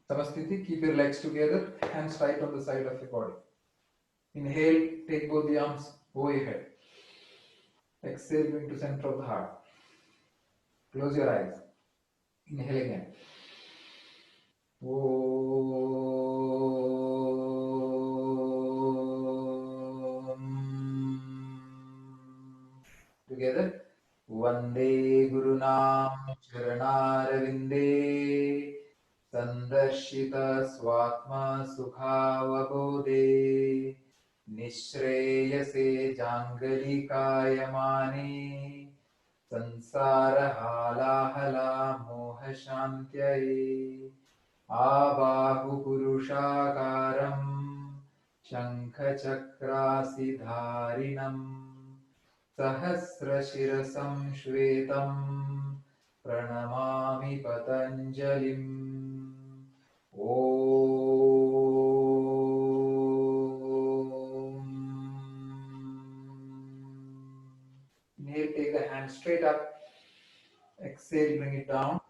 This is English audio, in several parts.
Samasthiti, keep your legs together, hands tight on the side of your body. Inhale, take both the arms over your head. Exhale, bring to center of the heart. Close your eyes. Inhale again. Together. Vande Gurunam Charanarvinde Sandarshita Swatma Sukhavabodhe Nishreyase Jangalikayamani Sansara Halahala Moha Shantyaye Abahu Purushakaram Shankhachakrasidharinam Sahasrashirasam Shvetam Pranamami Patanjalim Om. Inhale, take the hand straight up. Exhale, bring it down.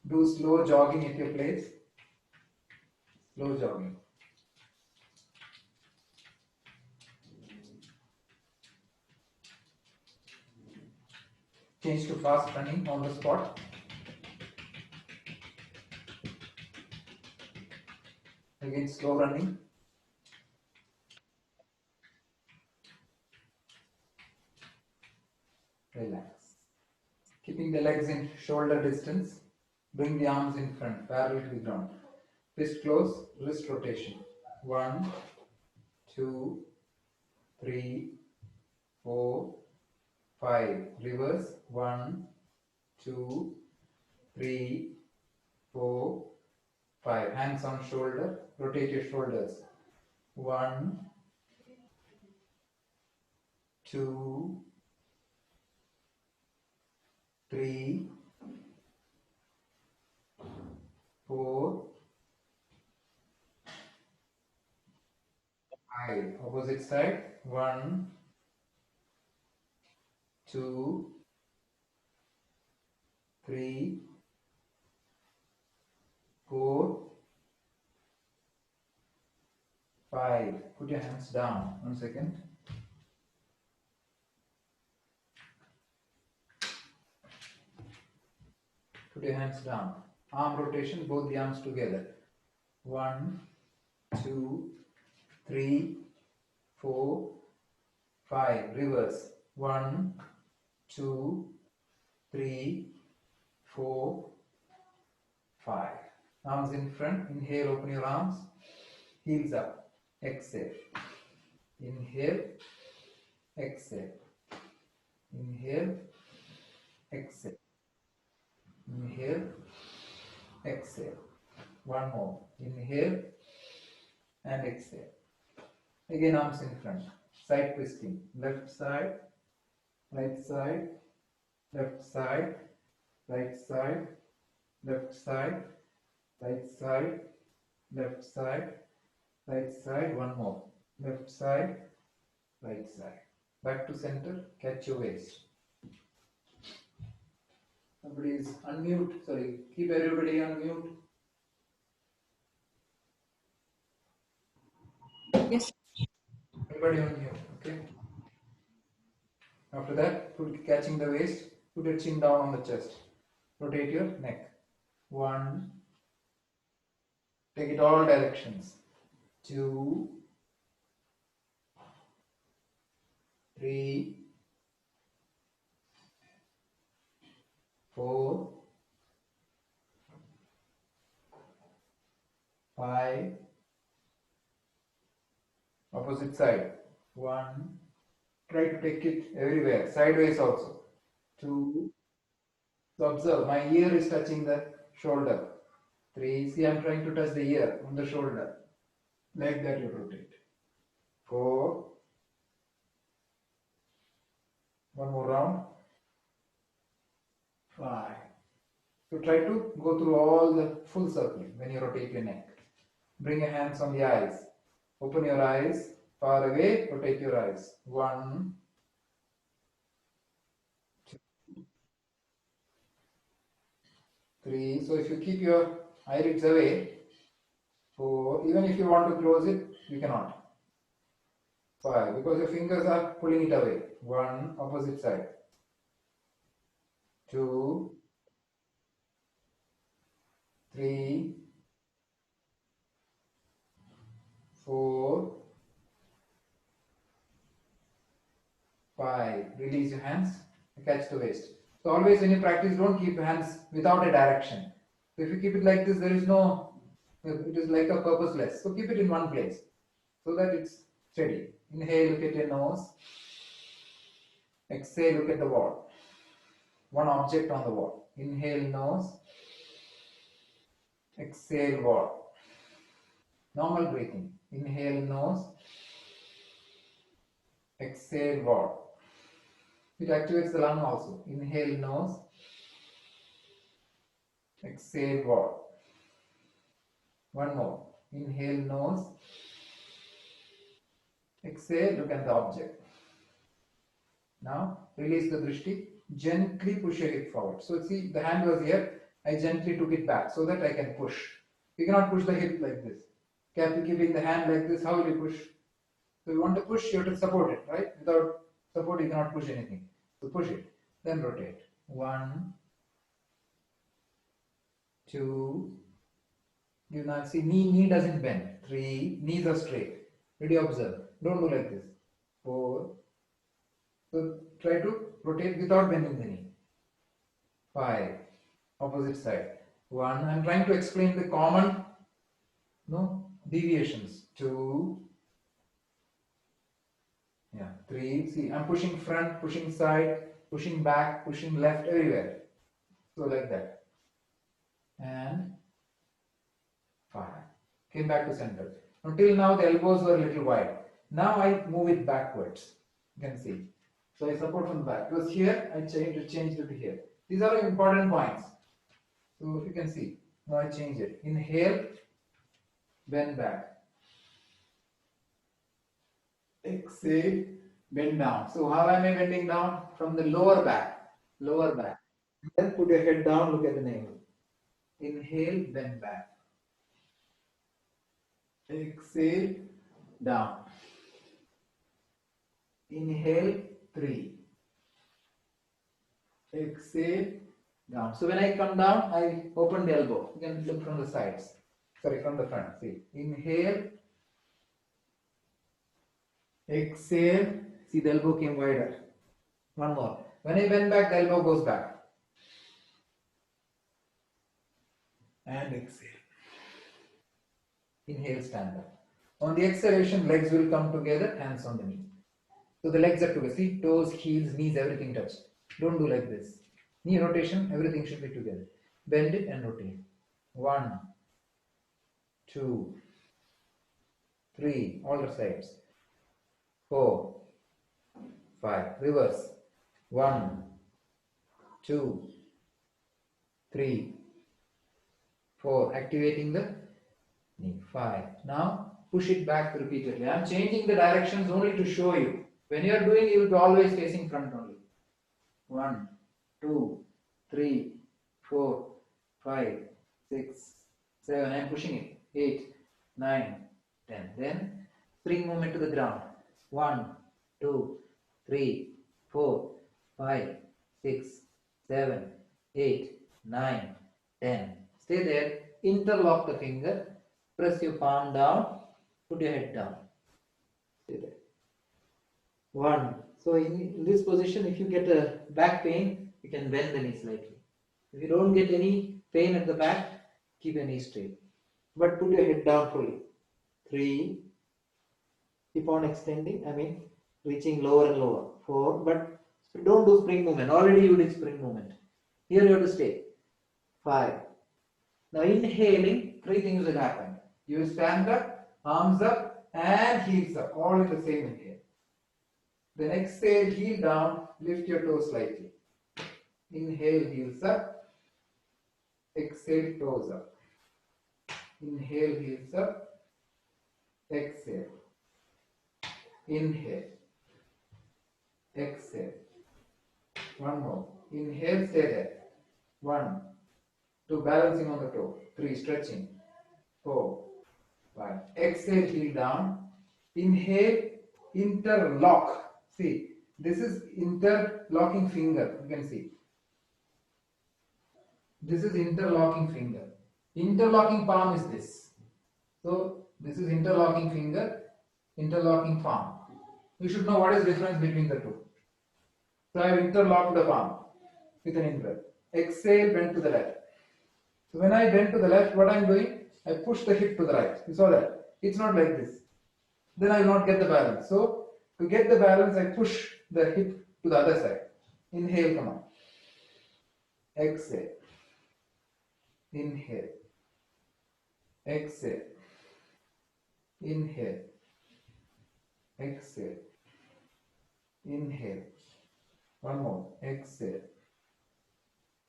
Do slow jogging at your place. Slow jogging. Change to fast running on the spot. Again, slow running. Relax. Keeping the legs in shoulder distance. Bring the arms in front, parallel to the ground. Fist close, wrist rotation. 1, 2, 3, 4, 5. Reverse. 1, 2, 3, 4, 5. Hands on shoulder. Rotate your shoulders. 1, 2, 3, 4, 5. Opposite side. 1, 2, 3, 4, 5. Put your hands down. 1 second. Put your hands down. Arm rotation, both the arms together. 1, 2, 3, 4, 5. Reverse. 1, 2, 3, 4, 5. Arms in front. Inhale, open your arms. Heels up. Exhale. Inhale. Exhale. Inhale. Exhale. Inhale. Exhale. One more. Inhale and exhale. Again, arms in front. Side twisting. Left side, right side, left side, right side, left side, right side, left side, right side. One more. Left side, right side. Back to center. Catch your waist. Somebody is unmute. Sorry. Keep everybody on mute. Yes. Everybody on mute. Okay. After that, catching the waist, put your chin down on the chest. Rotate your neck. 1, take it all directions. 2, 3, 4, 5. Opposite side. 1. Try to take it everywhere, sideways also. 2. So observe, my ear is touching the shoulder. 3. See, I'm trying to touch the ear on the shoulder. Like that you rotate. 4. One more round. 5. So try to go through all the full circle when you rotate your neck. Bring your hands on the eyes. Open your eyes. Far away, rotate your eyes. 1, 2, 3. So if you keep your eyelids away. 4. Even if you want to close it, you cannot. 5. Because your fingers are pulling it away. 1. Opposite side. 2. 3. 4. 5. Release your hands. Catch the waist. So always when you practice, don't keep your hands without a direction. So if you keep it like this, there is no, it is like a purposeless. So keep it in one place so that it's steady. Inhale, look at your nose. Exhale, look at the wall. One object on the wall. Inhale, nose. Exhale, wall. Normal breathing. Inhale, nose. Exhale, wall. It activates the lung also. Inhale, nose. Exhale, wall. One more. Inhale, nose. Exhale, look at the object. Now, release the drishti. Gently push your hip forward. So, see, the hand was here. I gently took it back so that I can push. You cannot push the hip like this. Keeping the hand like this, how will you push? So, you want to push, you have to support it, right? Without support, you cannot push anything. So, push it. Then rotate. 1, 2. You now see knee doesn't bend. 3. Knees are straight. Did you observe? Don't do like this. 4. So try to rotate without bending the knee. 5. Opposite side. 1. I'm trying to explain the common deviations. 2. Yeah. 3. See, I'm pushing front, pushing side, pushing back, pushing left, everywhere. So like that. And 5. Came back to center. Until now the elbows were a little wide. Now I move it backwards. You can see. So I support from the back. It was here, I changed it to here. These are important points. So you can see. Now I change it. Inhale, bend back. Exhale, bend down. So how am I bending down? From the lower back. Lower back. Then put your head down, look at the navel. Inhale, bend back. Exhale, down. Inhale, 3. Exhale, down. So when I come down, I open the elbow. You can look from the sides. Sorry, from the front. See. Inhale. Exhale. See, the elbow came wider. One more. When I bend back, the elbow goes back. And exhale. Inhale, stand up. On the exhalation, legs will come together, hands on the knee. So the legs are together. See, toes, heels, knees, everything touched. Don't do like this. Knee rotation, everything should be together. Bend it and rotate. 1, 2, 3, all the sides. 4, 5, reverse. 1, 2, 3, 4, activating the knee. 5. Now push it back repeatedly. I am changing the directions only to show you. When you are doing, you will be always facing front only. 1, 2, 3, 4, 5, 6, 7. I am pushing it. 8, 9, 10. Then spring movement to the ground. 1, 2, 3, 4, 5, 6, 7, 8, 9, 10. Stay there. Interlock the finger. Press your palm down. Put your head down. Stay there. 1. So in this position, if you get a back pain, you can bend the knee slightly. If you don't get any pain at the back, keep your knee straight. But put your head down fully. 3. Keep on extending, reaching lower and lower. 4. But don't do spring movement. Already you did spring movement. Here you have to stay. 5. Now inhaling, 3 things will happen. You will stand up, arms up, and heels up. All in the same inhale. Then exhale, heel down, lift your toes slightly. Inhale, heels up. Exhale, toes up. Inhale, heels up. Exhale. Inhale. Exhale. One more. Inhale, stay there. 1, 2, balancing on the toe. 3, stretching. 4, 5. Exhale, heel down. Inhale, interlock. See, this is interlocking finger. You can see. This is interlocking finger. Interlocking palm is this. So this is interlocking finger, interlocking palm. You should know what is the difference between the two. So I have interlocked the palm with an in-breath. Exhale, bend to the left. So when I bend to the left, what I am doing? I push the hip to the right. You saw that? It's not like this. Then I will not get the balance. So to get the balance, I push the hip to the other side. Inhale, come on. Exhale. Inhale. Exhale. Inhale. Exhale. Inhale. One more. Exhale.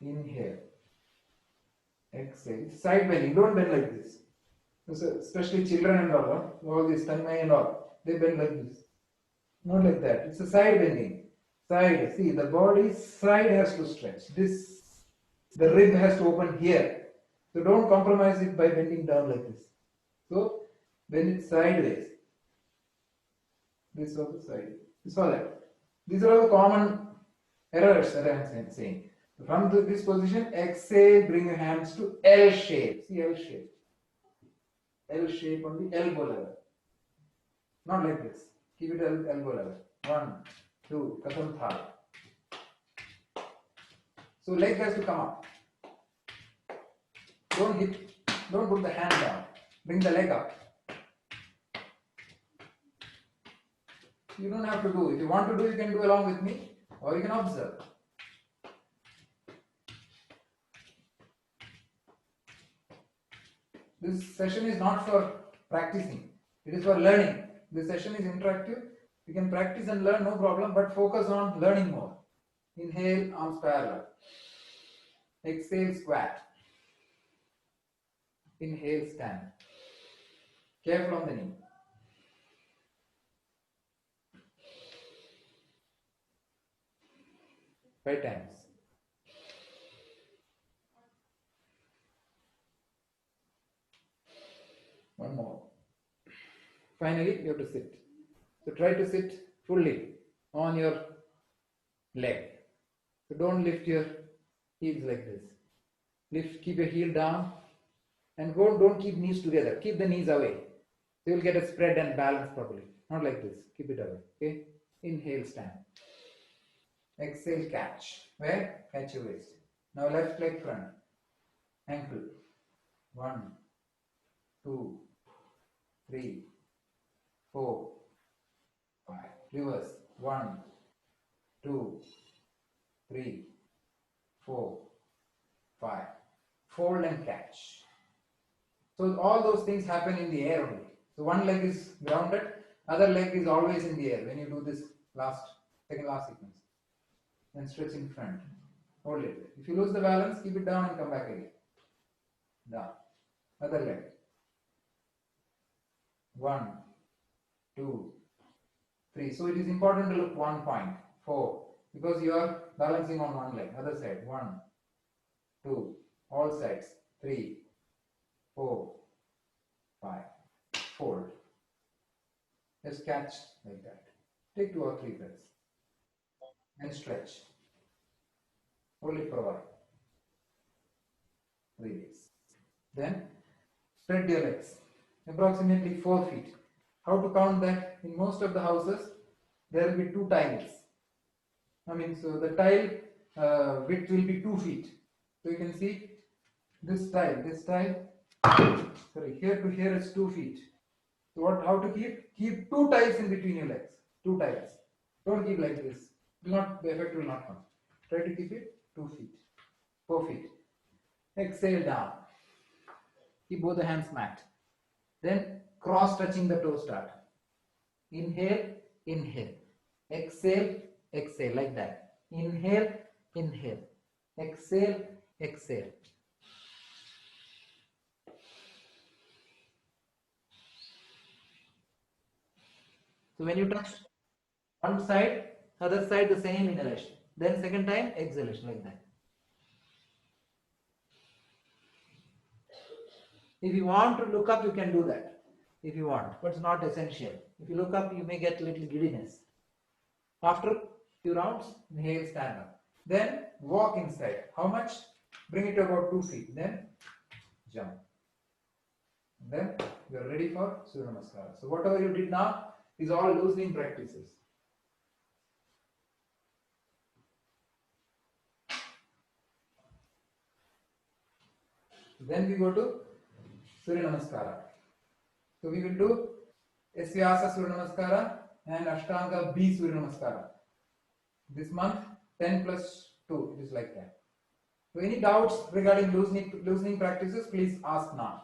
Inhale. Exhale. Side bending. Don't bend like this. Especially children and all this Tanmay and all, they bend like this. Not like that. It's a side bending. Side. See, the body side has to stretch. This, the rib has to open here. So don't compromise it by bending down like this. So bend it sideways. This also side. You saw that. These are all the common errors that I am saying. From this position, exhale, bring your hands to L shape. See L shape. L shape on the elbow level. Not like this. Keep it at elbow level. 1, 2, Katham Thal. So leg has to come up. Don't put the hand down. Bring the leg up. You don't have to do. If you want to do, you can do along with me, or you can observe. This session is not for practicing. It is for learning. This session is interactive. You can practice and learn, no problem, but focus on learning more. Inhale, arms parallel. Exhale, squat. Inhale, stand. Careful on the knee. Five times. One more. Finally, you have to sit. So try to sit fully on your leg. So don't lift your heels like this. Keep your heel down, and don't keep knees together. Keep the knees away. So you'll get a spread and balance properly. Not like this. Keep it away. Okay. Inhale, stand. Exhale, catch. Where? Catch your waist. Now left leg front. Ankle. 1, 2, 3, 4, 5. Reverse. 1, 2, 3, 4, 5. Fold and catch. So all those things happen in the air only. So one leg is grounded, other leg is always in the air when you do this second last sequence. And stretch in front. Hold it. If you lose the balance, keep it down and come back again. Down. Other leg. 1, 2, 3. So it is important to look 1 point. 4. Because you are balancing on one leg. Other side. 1, 2. All sides. 3, 4, 5. Fold. Just catch like that. Take 2 or 3 breaths. And stretch. Hold it for a while. Release. Then spread your legs. Approximately 4 feet. How to count that? In most of the houses, there will be 2 tiles. So the tile width will be 2 feet. So you can see this tile, here to here is 2 feet. So how to keep? Keep 2 tiles in between your legs. 2 tiles. Don't keep like this. The effect will not come. Try to keep it 2 feet, 4 feet. Exhale down. Keep both the hands mat. Then cross touching the toe start. Inhale, inhale. Exhale, exhale like that. Inhale, inhale. Exhale, exhale. So when you touch one side, other side the same inhalation. Then second time exhalation like that. If you want to look up, you can do that if you want, but it's not essential. If you look up, you may get a little giddiness. After few rounds, inhale, stand up. Then walk inside. How much? Bring it to about 2 feet. Then jump. Then you are ready for Surya Namaskara. So whatever you did now is all loosening practices. Then we go to Surya Namaskara. So we will do Svyasa Surya Namaskara and Ashtanga B Surya Namaskara. This month 10 plus 2, it is like that. So any doubts regarding loosening practices, please ask now.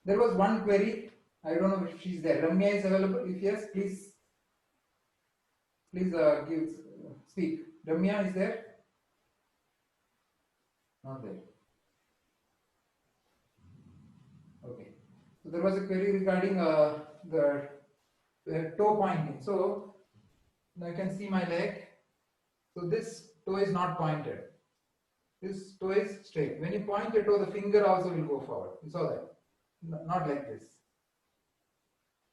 There was one query, I don't know if she's there. Ramya is available. If yes, please speak. Ramya is there? Not there. Okay. So there was a query regarding the toe pointing. So now you can see my leg. So this toe is not pointed. This toe is straight. When you point your toe, the finger also will go forward. You saw that? Not like this.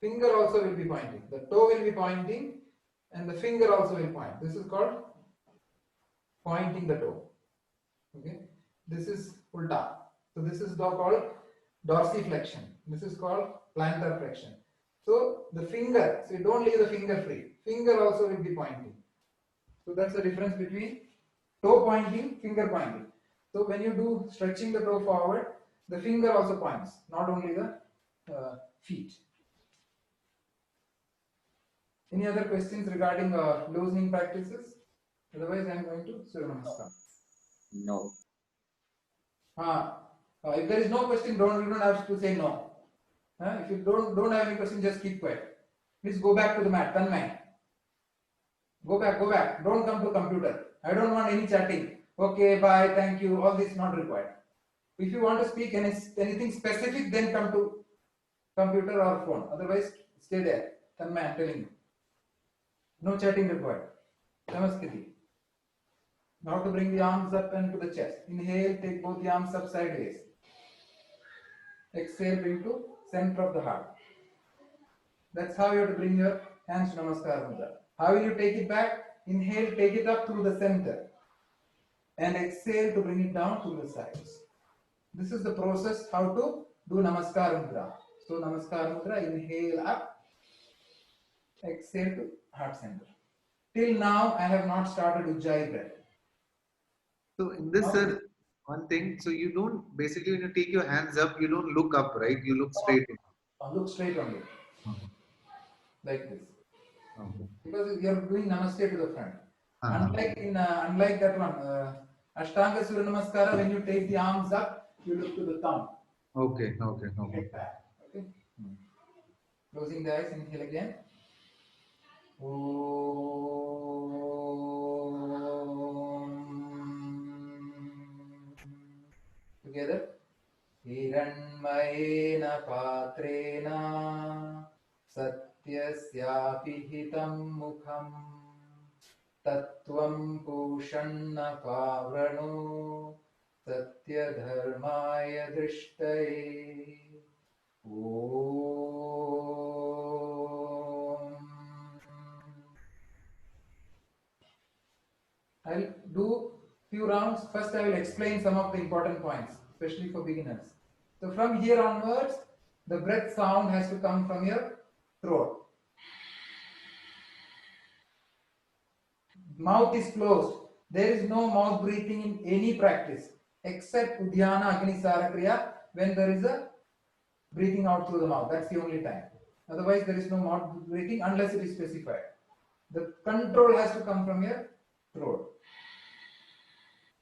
Finger also will be pointing. The toe will be pointing and the finger also will point. This is called pointing the toe. Okay. This is ulta. So this is called dorsiflexion. This is called plantar flexion. So the finger, so you don't leave the finger free. Finger also will be pointing. So that's the difference between toe pointing, finger pointing. So when you do stretching the toe forward, the finger also points, not only the feet. Any other questions regarding loosening practices? Otherwise, I am going to Surya Namaskar. No. If there is no question, you don't have to say no. If you don't have any question, just keep quiet. Please go back to the mat. Tanmay. Go back. Don't come to computer. I don't want any chatting. Okay, bye, thank you. All this not required. If you want to speak anything specific, then come to computer or phone. Otherwise, stay there. Tanmay, I'm telling you. No chatting required. Namaskiti. Now to bring the arms up and to the chest. Inhale, take both the arms up sideways. Exhale, bring to center of the heart. That's how you have to bring your hands to Namaskar Mudra. How will you take it back? Inhale, take it up through the center. And exhale to bring it down to the sides. This is the process how to do Namaskar Mudra. So Namaskar Mudra, inhale up. Exhale to heart center. Till now, I have not started Ujjayi breath. So in this, sir, one thing, so you don't, basically when you take your hands up, you don't look up, right? You look straight. Look straight only. Like this. Okay. Because you are doing Namaste to the front. Unlike that one, Ashtanga Surya Namaskara, when you take the arms up, you look to the thumb. Okay. Like that. Okay. Closing the eyes, inhale again. Together. Hiranmayena patrena satyasyapi hitam mukham tattvam pushanna pavrano satya dharmaya drishtaye. I'll do few rounds. First, I will explain some of the important points, especially for beginners. So from here onwards, the breath sound has to come from your throat. Mouth is closed. There is no mouth breathing in any practice except Udhyana Agnisara Kriya, when there is a breathing out through the mouth. That's the only time. Otherwise, there is no mouth breathing unless it is specified. The control has to come from your throat.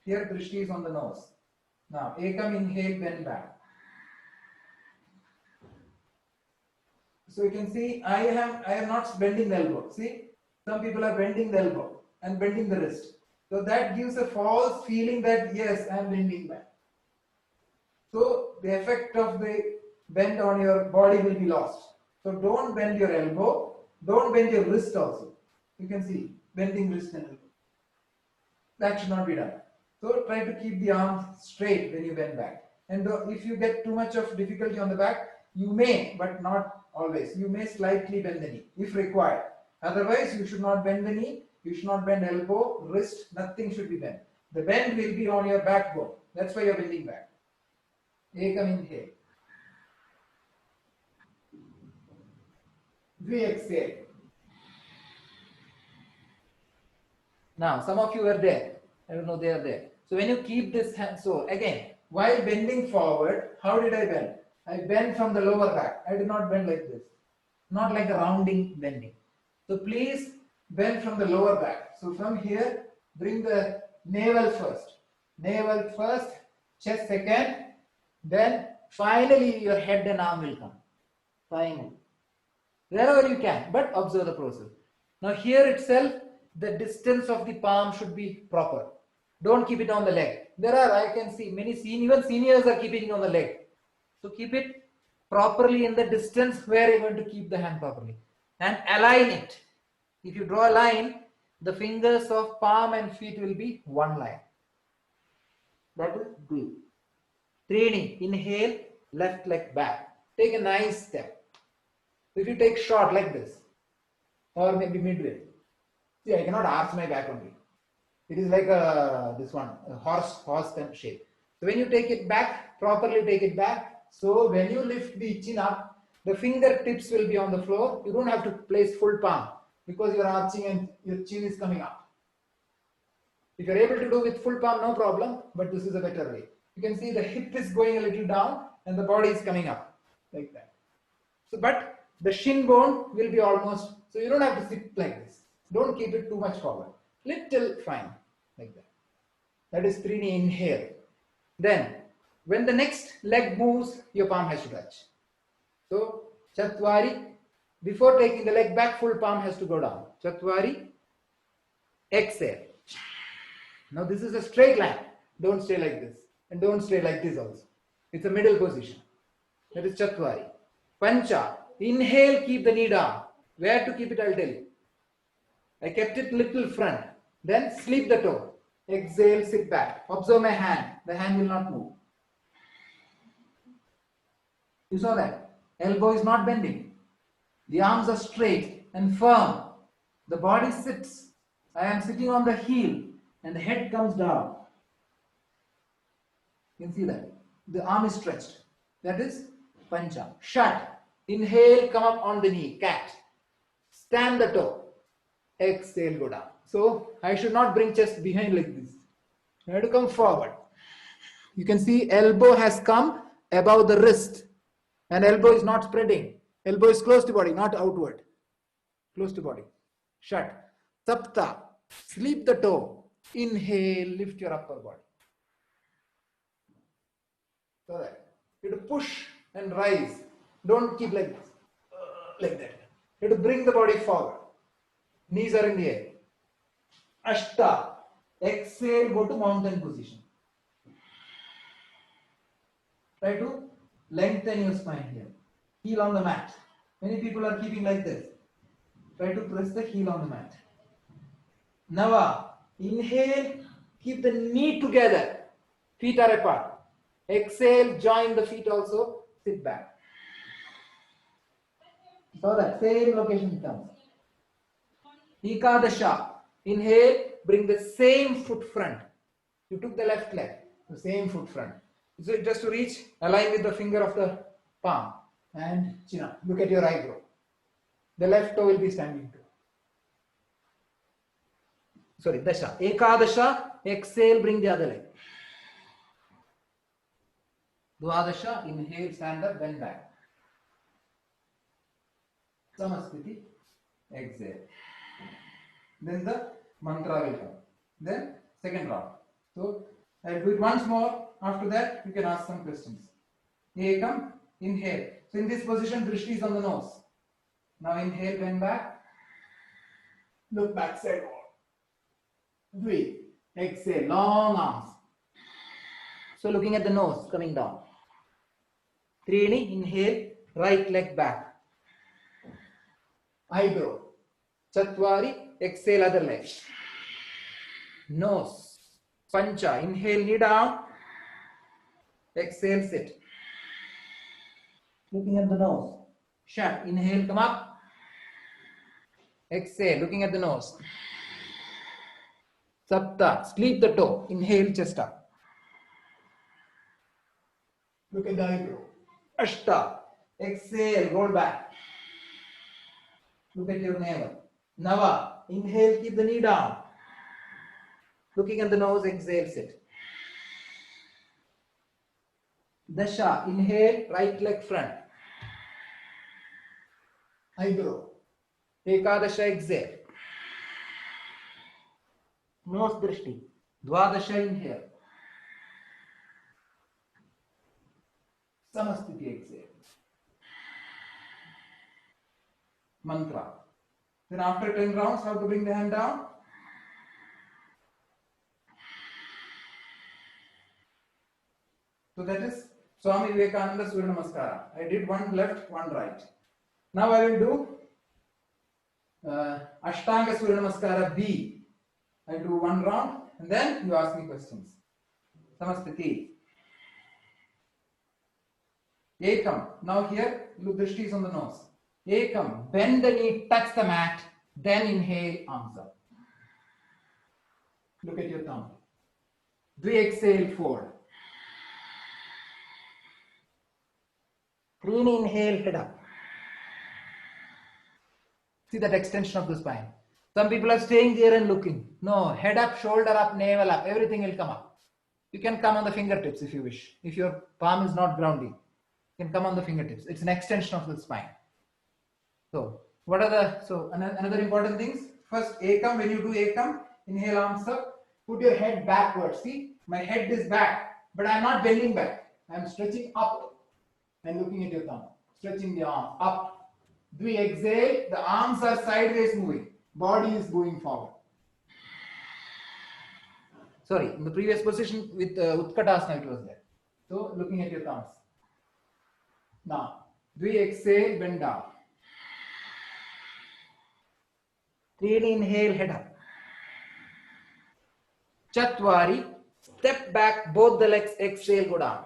Here, Drishti is on the nose. Now, Ekam, inhale, bend back. So you can see, I am not bending the elbow. See, some people are bending the elbow and bending the wrist. So that gives a false feeling that yes, I am bending back. So the effect of the bend on your body will be lost. So don't bend your elbow. Don't bend your wrist also. You can see bending wrist and elbow. That should not be done. So try to keep the arms straight when you bend back. And if you get too much of difficulty on the back, you may, but not always, you may slightly bend the knee if required. Otherwise, you should not bend the knee, you should not bend elbow, wrist, nothing should be bent. The bend will be on your backbone. That's why you're bending back. Ekam inhale. We exhale. Now, some of you are there. I don't know they are there. So when you keep this hand, so again, while bending forward, how did I bend? I bend from the lower back. I did not bend like this. Not like a rounding bending. So please bend from the lower back. So from here, bring the navel first. Navel first, chest second. Then finally your head and arm will come. Finally. Wherever you can, but observe the process. Now here itself, the distance of the palm should be proper. Don't keep it on the leg. There are, I can see many even seniors are keeping it on the leg. So keep it properly in the distance where you're going to keep the hand properly. And align it. If you draw a line, the fingers of palm and feet will be one line. That is good. Trini, inhale, left leg back. Take a nice step. If you take short like this, or maybe midway, see, I cannot arch my back only. It is like this one, a horse shape. So when you take it back, properly take it back. So when you lift the chin up, the fingertips will be on the floor. You don't have to place full palm because you are arching and your chin is coming up. If you are able to do with full palm, no problem, but this is a better way. You can see the hip is going a little down and the body is coming up like that. So, but the shin bone will be almost, so you don't have to sit like this. Don't keep it too much forward. Little fine, like that. That is Trini, inhale. Then, when the next leg moves, your palm has to touch. So, Chatwari, before taking the leg back, full palm has to go down. Chatwari, exhale. Now this is a straight line. Don't stay like this. And don't stay like this also. It's a middle position. That is Chatwari. Pancha, inhale, keep the knee down. Where to keep it, I'll tell you. I kept it little front. Then sleep the toe. Exhale, sit back. Observe my hand. The hand will not move. You saw that? Elbow is not bending. The arms are straight and firm. The body sits. I am sitting on the heel and the head comes down. You can see that. The arm is stretched. That is Pancha. Shut. Inhale, come up on the knee. Cat. Stand the toe. Exhale, go down. So I should not bring chest behind like this. I have to come forward. You can see elbow has come above the wrist. And elbow is not spreading. Elbow is close to body, not outward. Close to body. Shut. Sapta. Sleep the toe. Inhale, lift your upper body. So that. You have to push and rise. Don't keep like this. Like that. You have to bring the body forward. Knees are in the air. Ashta. Exhale, go to mountain position. Try to lengthen your spine here. Heel on the mat. Many people are keeping like this. Try to press the heel on the mat. Nava. Inhale, keep the knee together. Feet are apart. Exhale, join the feet also. Sit back. So that same location comes. Ekadasha. Inhale, bring the same foot front. You took the left leg, the same foot front. So just to reach, align with the finger of the palm and chin up. Look at your eyebrow. The left toe will be standing too. Sorry, Dasha. Ekadasha, exhale, bring the other leg. Dwadasha, inhale, stand up, bend back. Samaskriti, exhale. Then the mantra will come. Then second round. So I'll do it once more. After that, you can ask some questions. Ekam, inhale. So in this position, drishti is on the nose. Now inhale, bend back. Look back, side wall. Dvi, exhale, long arms. So looking at the nose, coming down. Trini, inhale, right leg back. Eyebrow. Chatwari, exhale, other leg. Nose. Pancha, inhale, knee down. Exhale, sit. Looking at the nose. Shut. Inhale, come up. Exhale, looking at the nose. Sapta. Sleep the toe. Inhale, chest up. Look at the eyebrow. Ashta. Exhale, roll back. Look at your navel. Nava. Inhale, keep the knee down. Looking at the nose, exhale, sit. Dasha. Inhale, right leg front. Eyebrow. Ekadasha, exhale. Nose drishti. Dwadasha, inhale. Samasthiti, exhale. Mantra. Then after 10 rounds, how to bring the hand down? So that is Swami Vivekananda Surya Namaskara. I did one left, one right. Now I will do Ashtanga Surya Namaskara B. I do one round and then you ask me questions. Samasthiti. Ekam. Now here, look, Drishti is on the nose. Ekam. Bend the knee, touch the mat, then inhale, arms up. Look at your thumb. Dvi exhale, fold. Trini inhale, head up. See that extension of the spine. Some people are staying there and looking. No, head up, shoulder up, navel up, everything will come up. You can come on the fingertips if you wish. If your palm is not grounding, you can come on the fingertips. It's an extension of the spine. So, what are the, another important things. First, Ekam, when you do Ekam, inhale, arms up, put your head backwards. See, my head is back, but I'm not bending back. I'm stretching up and looking at your thumb. Stretching the arm up. Dvi exhale, the arms are sideways moving. Body is going forward. Sorry, in the previous position with Utkatasana it was there. So, looking at your thumbs. Now, Dvi exhale, bend down. Trini inhale, head up. Chatwari, step back, both the legs, exhale, go down.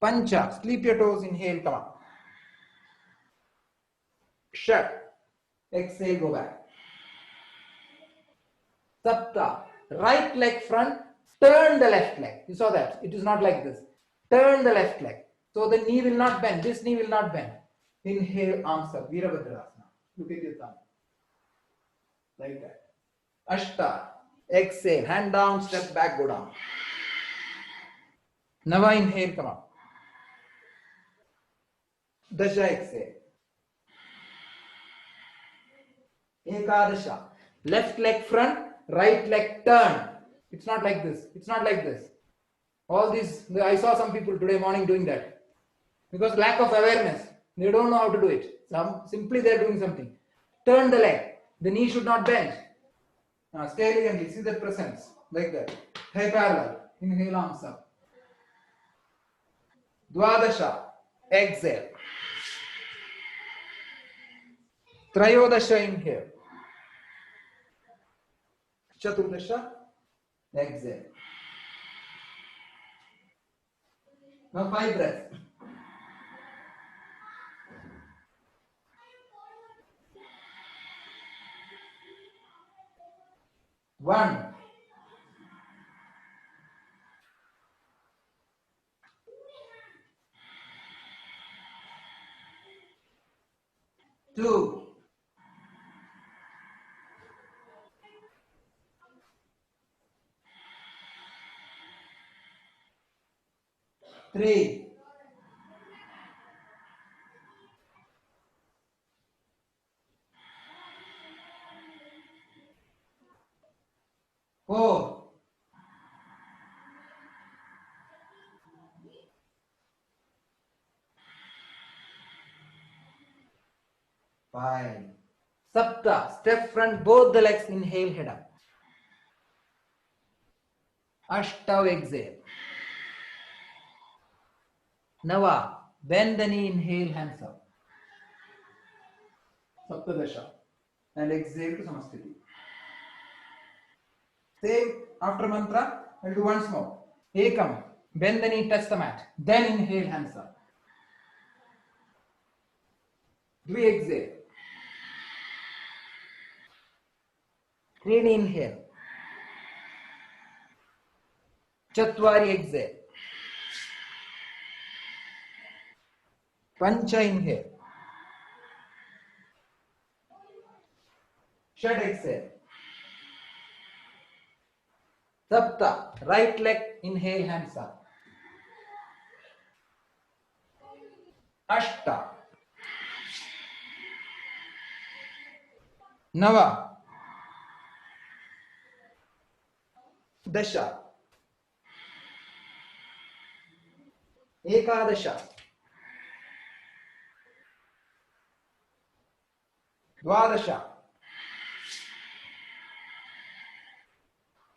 Pancha, sleep your toes, inhale, come up. Shat, exhale, go back. Sapta, right leg front, turn the left leg. You saw that, it is not like this. Turn the left leg. So the knee will not bend, this knee will not bend. Inhale, arms up, Virabhadrasana. Look at your thumb. Like that. Ashta, exhale, hand down, step back, go down. Nava, inhale, come up. Dasha, exhale. Ekadasha, left leg front, right leg turn. It's not like this. It's not like this. All these, I saw some people today morning doing that. Because lack of awareness. They don't know how to do it. Simply they are doing something. Turn the leg. The knee should not bend. Now stay elegantly. See that presence. Like that. Thigh parallel. Inhale, arms up. Dwadasha. Exhale. Trayodasha, inhale. Chaturdasha. Exhale. Now 5 breaths. One. Two. Three. Four. Five. Sapta, step front, both the legs, inhale, head up. Ashtav, exhale. Nava, bend the knee, inhale, hands up. Saptadasha. And exhale to Samasthiti. Same after mantra, I'll do once more. Ekam. Bend the knee, touch the mat. Then inhale, hands up. Dvi exhale. Trini inhale. Chatvari exhale. Pancha inhale. Shad exhale. Sapta. Right leg, inhale, hands up. Ashta. Nava. Dasha. Ekadasha. Dvadasha.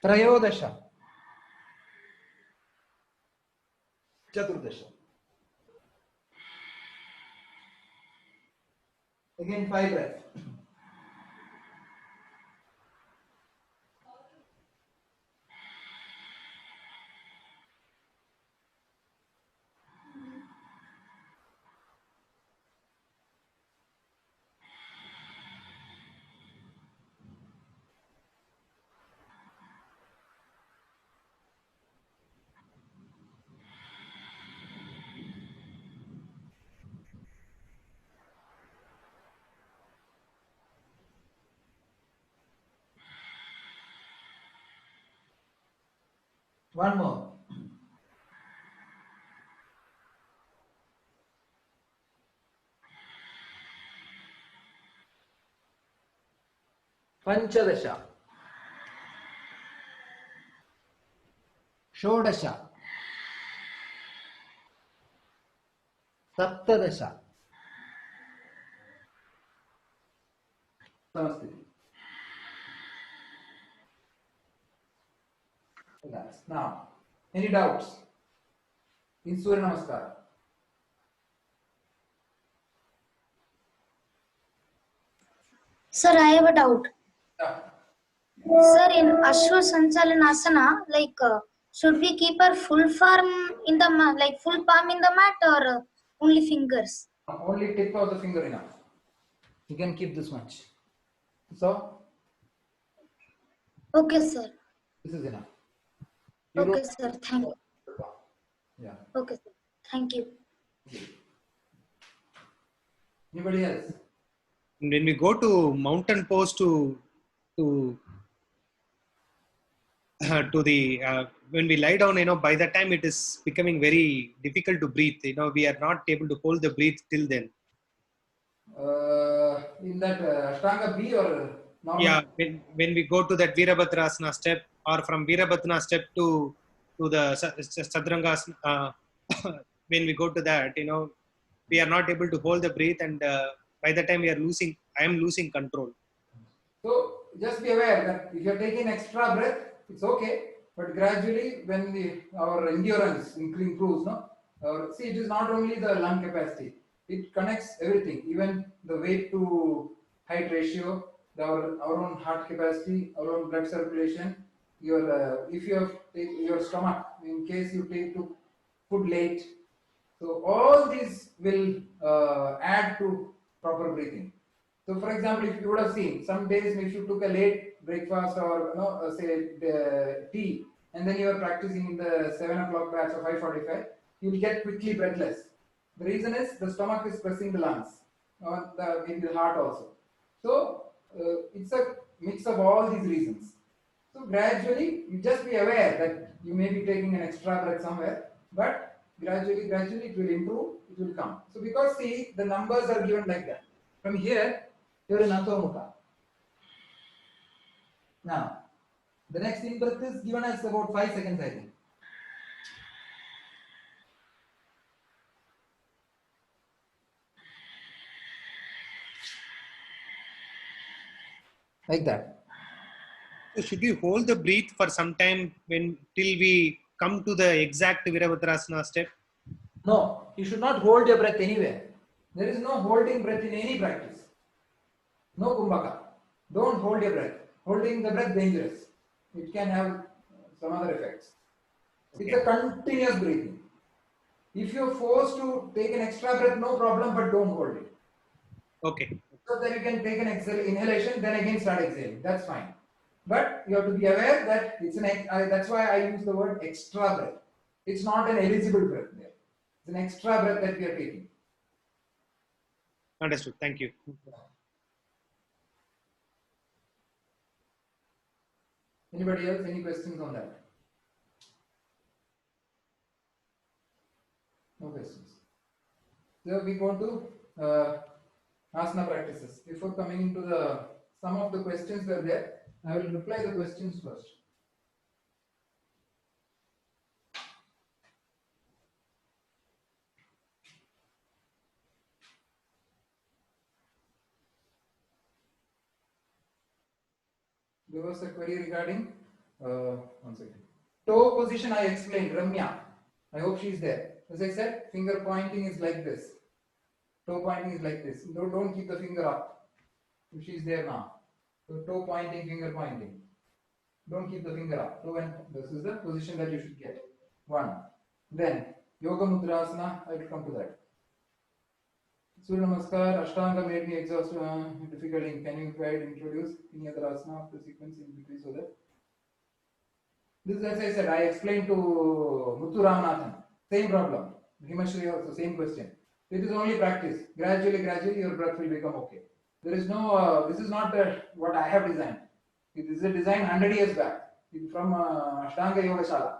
Trayodasha. Chaturdasha. Again 5 breaths. One more. Panchadasha. Shodasha. Saptadasha. Samastiti. Relax. Now, any doubts in Surya Namaskar? Sir, I have a doubt. Yeah. Sir, in Ashwa Sanchalanasana, should we keep our full form in the full palm in the mat or only fingers? Only tip of the finger enough. You can keep this much. So, Okay, sir. this is enough. Okay, sir. Thank you. Yeah. Okay, sir. Thank you. Anybody else? When we go to mountain pose to the when we lie down, by the time it is becoming very difficult to breathe. We are not able to hold the breath till then. In that Ashtanga B or normal? Yeah, when we go to that Virabhadrasana step, or from Virabhadrasana step to the Sadrangasana, when we go to that, we are not able to hold the breath, and by the time I am losing control. So just be aware that if you are taking extra breath, it's okay. But gradually, when our endurance improves, no, see, it is not only the lung capacity; it connects everything, even the weight to height ratio, our own heart capacity, our own blood circulation. If you have your stomach, in case you take to food late, so all these will add to proper breathing. So, for example, if you would have seen some days if you took a late breakfast or say tea, and then you are practicing in the 7 o'clock batch or 5:45, you will get quickly breathless. The reason is the stomach is pressing the lungs, or maybe the heart also. So it's a mix of all these reasons. So gradually, you just be aware that you may be taking an extra breath somewhere, but gradually it will improve, it will come. So because see, the numbers are given like that. From here, you're in Antomukha. Now, the next in breath is given as about 5 seconds, I think. Like that. So should we hold the breath for some time till we come to the exact Virabhadrasana step? No, you should not hold your breath anywhere. There is no holding breath in any practice. No kumbhaka. Don't hold your breath. Holding the breath dangerous. It can have some other effects. It's a continuous breathing. If you're forced to take an extra breath, no problem, but don't hold it. Okay. So then you can take an inhalation, then again start exhaling. That's fine. But you have to be aware that it's that's why I use the word extra breath. It's not an eligible breath there. It's an extra breath that we are taking. Understood. Thank you. Anybody else? Any questions on that? No questions. So we go to asana practices. Before coming into some of the questions that are there, I will reply the questions first. There was a query regarding, one second. Toe position I explained, Ramya. I hope she's there. As I said, finger pointing is like this. Toe pointing is like this. Don't keep the finger up. If she's there now. So toe pointing, finger pointing. Don't keep the finger up. Toe and this is the position that you should get. One. Then Yoga Mudrasana, I will come to that. Surya Namaskar, Ashtanga made me exhausted, difficult. Can you guide, introduce any other asana of the sequence in between so that? This, as I said, I explained to Muthu Ramanathan. Same problem. Himashri also, same question. It is only practice. Gradually, your breath will become okay. There is no, this is not what I have designed. It is a design 100 years back. It is from Ashtanga Yoga Shala,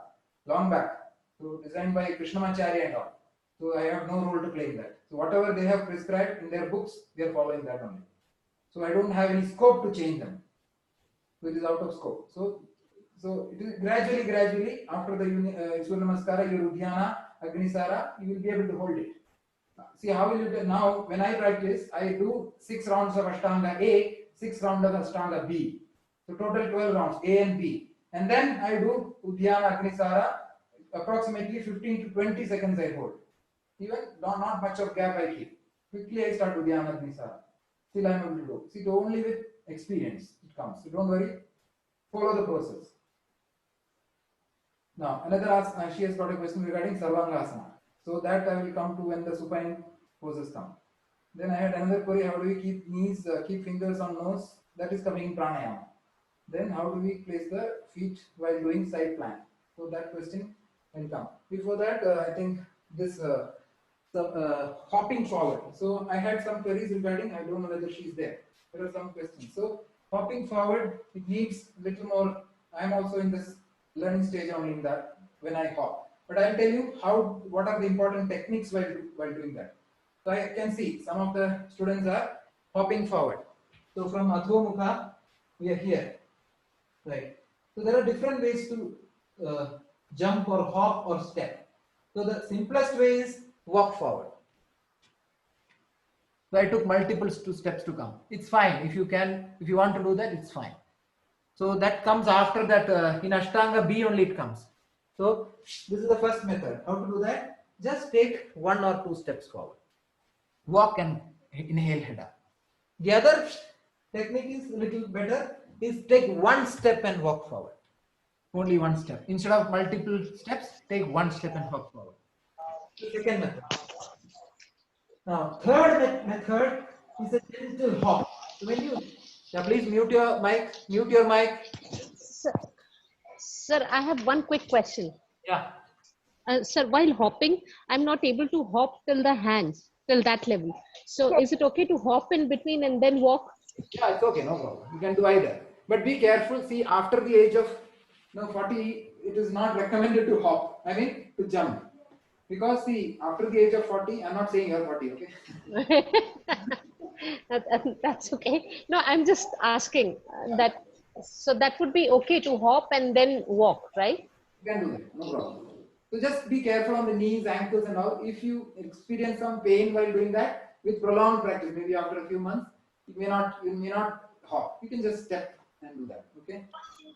long back. So designed by Krishnamacharya and all. So I have no role to claim that. So whatever they have prescribed in their books, they are following that only. So I don't have any scope to change them. So it is out of scope. So it is gradually after the Surya Namaskara, your Udhyana, Agnisara, you will be able to hold it. See how will you do now? When I practice, I do 6 rounds of Ashtanga A, 6 rounds of Ashtanga B. So total 12 rounds A and B, and then I do Udhyana, Agnisara. Approximately 15 to 20 seconds I hold. Even not much of gap I keep. Quickly I start Udhyana, Agnisara. Still I am able to do. See, only with experience it comes. So don't worry. Follow the process. Now, another she has got a question regarding Sarvangasana. So that I will come to when the supine poses come. Then I had another query, how do we keep knees, keep fingers on nose? That is coming in pranayama. Then how do we place the feet while doing side plank? So that question will come. Before that, I think this hopping forward. So I had some queries regarding, I don't know whether she's there. There are some questions. So hopping forward, it needs a little more. I'm also in this learning stage only in that when I hop. But I'll tell you what are the important techniques while doing that. So I can see some of the students are hopping forward. So from Adho Mukha, we are here, right? So there are different ways to jump or hop or step. So the simplest way is walk forward. So I took multiple steps to come. It's fine if you want to do that, it's fine. So that comes after that. In Ashtanga B only it comes. So this is the first method. How to do that? Just take 1 or 2 steps forward. Walk and inhale head up. The other technique is a little better. Is take 1 step and walk forward. Only 1 step. Instead of multiple steps, take 1 step and walk forward. The second method. Now, third method is a gentle hop. So when you, please mute your mic. Mute your mic. Sir, I have one quick question. Yeah. Sir, while hopping, I'm not able to hop till the hands, till that level. So is it okay to hop in between and then walk? Yeah, it's okay, no problem. You can do either. But be careful. See, after the age of 40, it is not recommended to hop. I mean, to jump. Because see, after the age of 40, I'm not saying you're 40, okay? That's okay. No, I'm just asking that. So that would be okay to hop and then walk, right? You can do that, no problem. So just be careful on the knees, ankles and all. If you experience some pain while doing that, with prolonged practice, maybe after a few months, you may not hop. You can just step and do that, okay?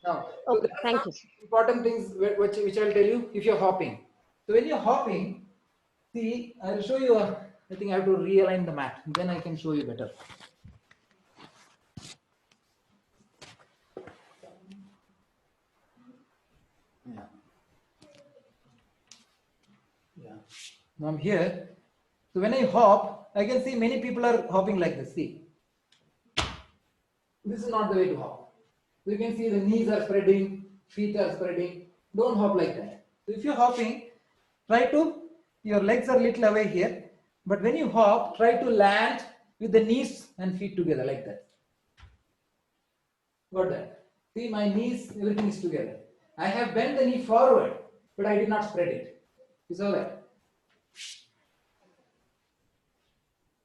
Now, Okay, so there are thank some you. important things which I'll tell you if you're hopping. So when you're hopping, see, I'll show you, I think I have to realign the mat, then I can show you better. Yeah. Now I'm here. So when I hop, I can see many people are hopping like this. See, this is not the way to hop. You can see the knees are spreading, feet are spreading. Don't hop like that. So if you're hopping, try to, your legs are little away here, but when you hop, try to land with the knees and feet together like that. Got that? See, my knees, everything is together. I have bent the knee forward, but I did not spread it. You saw that?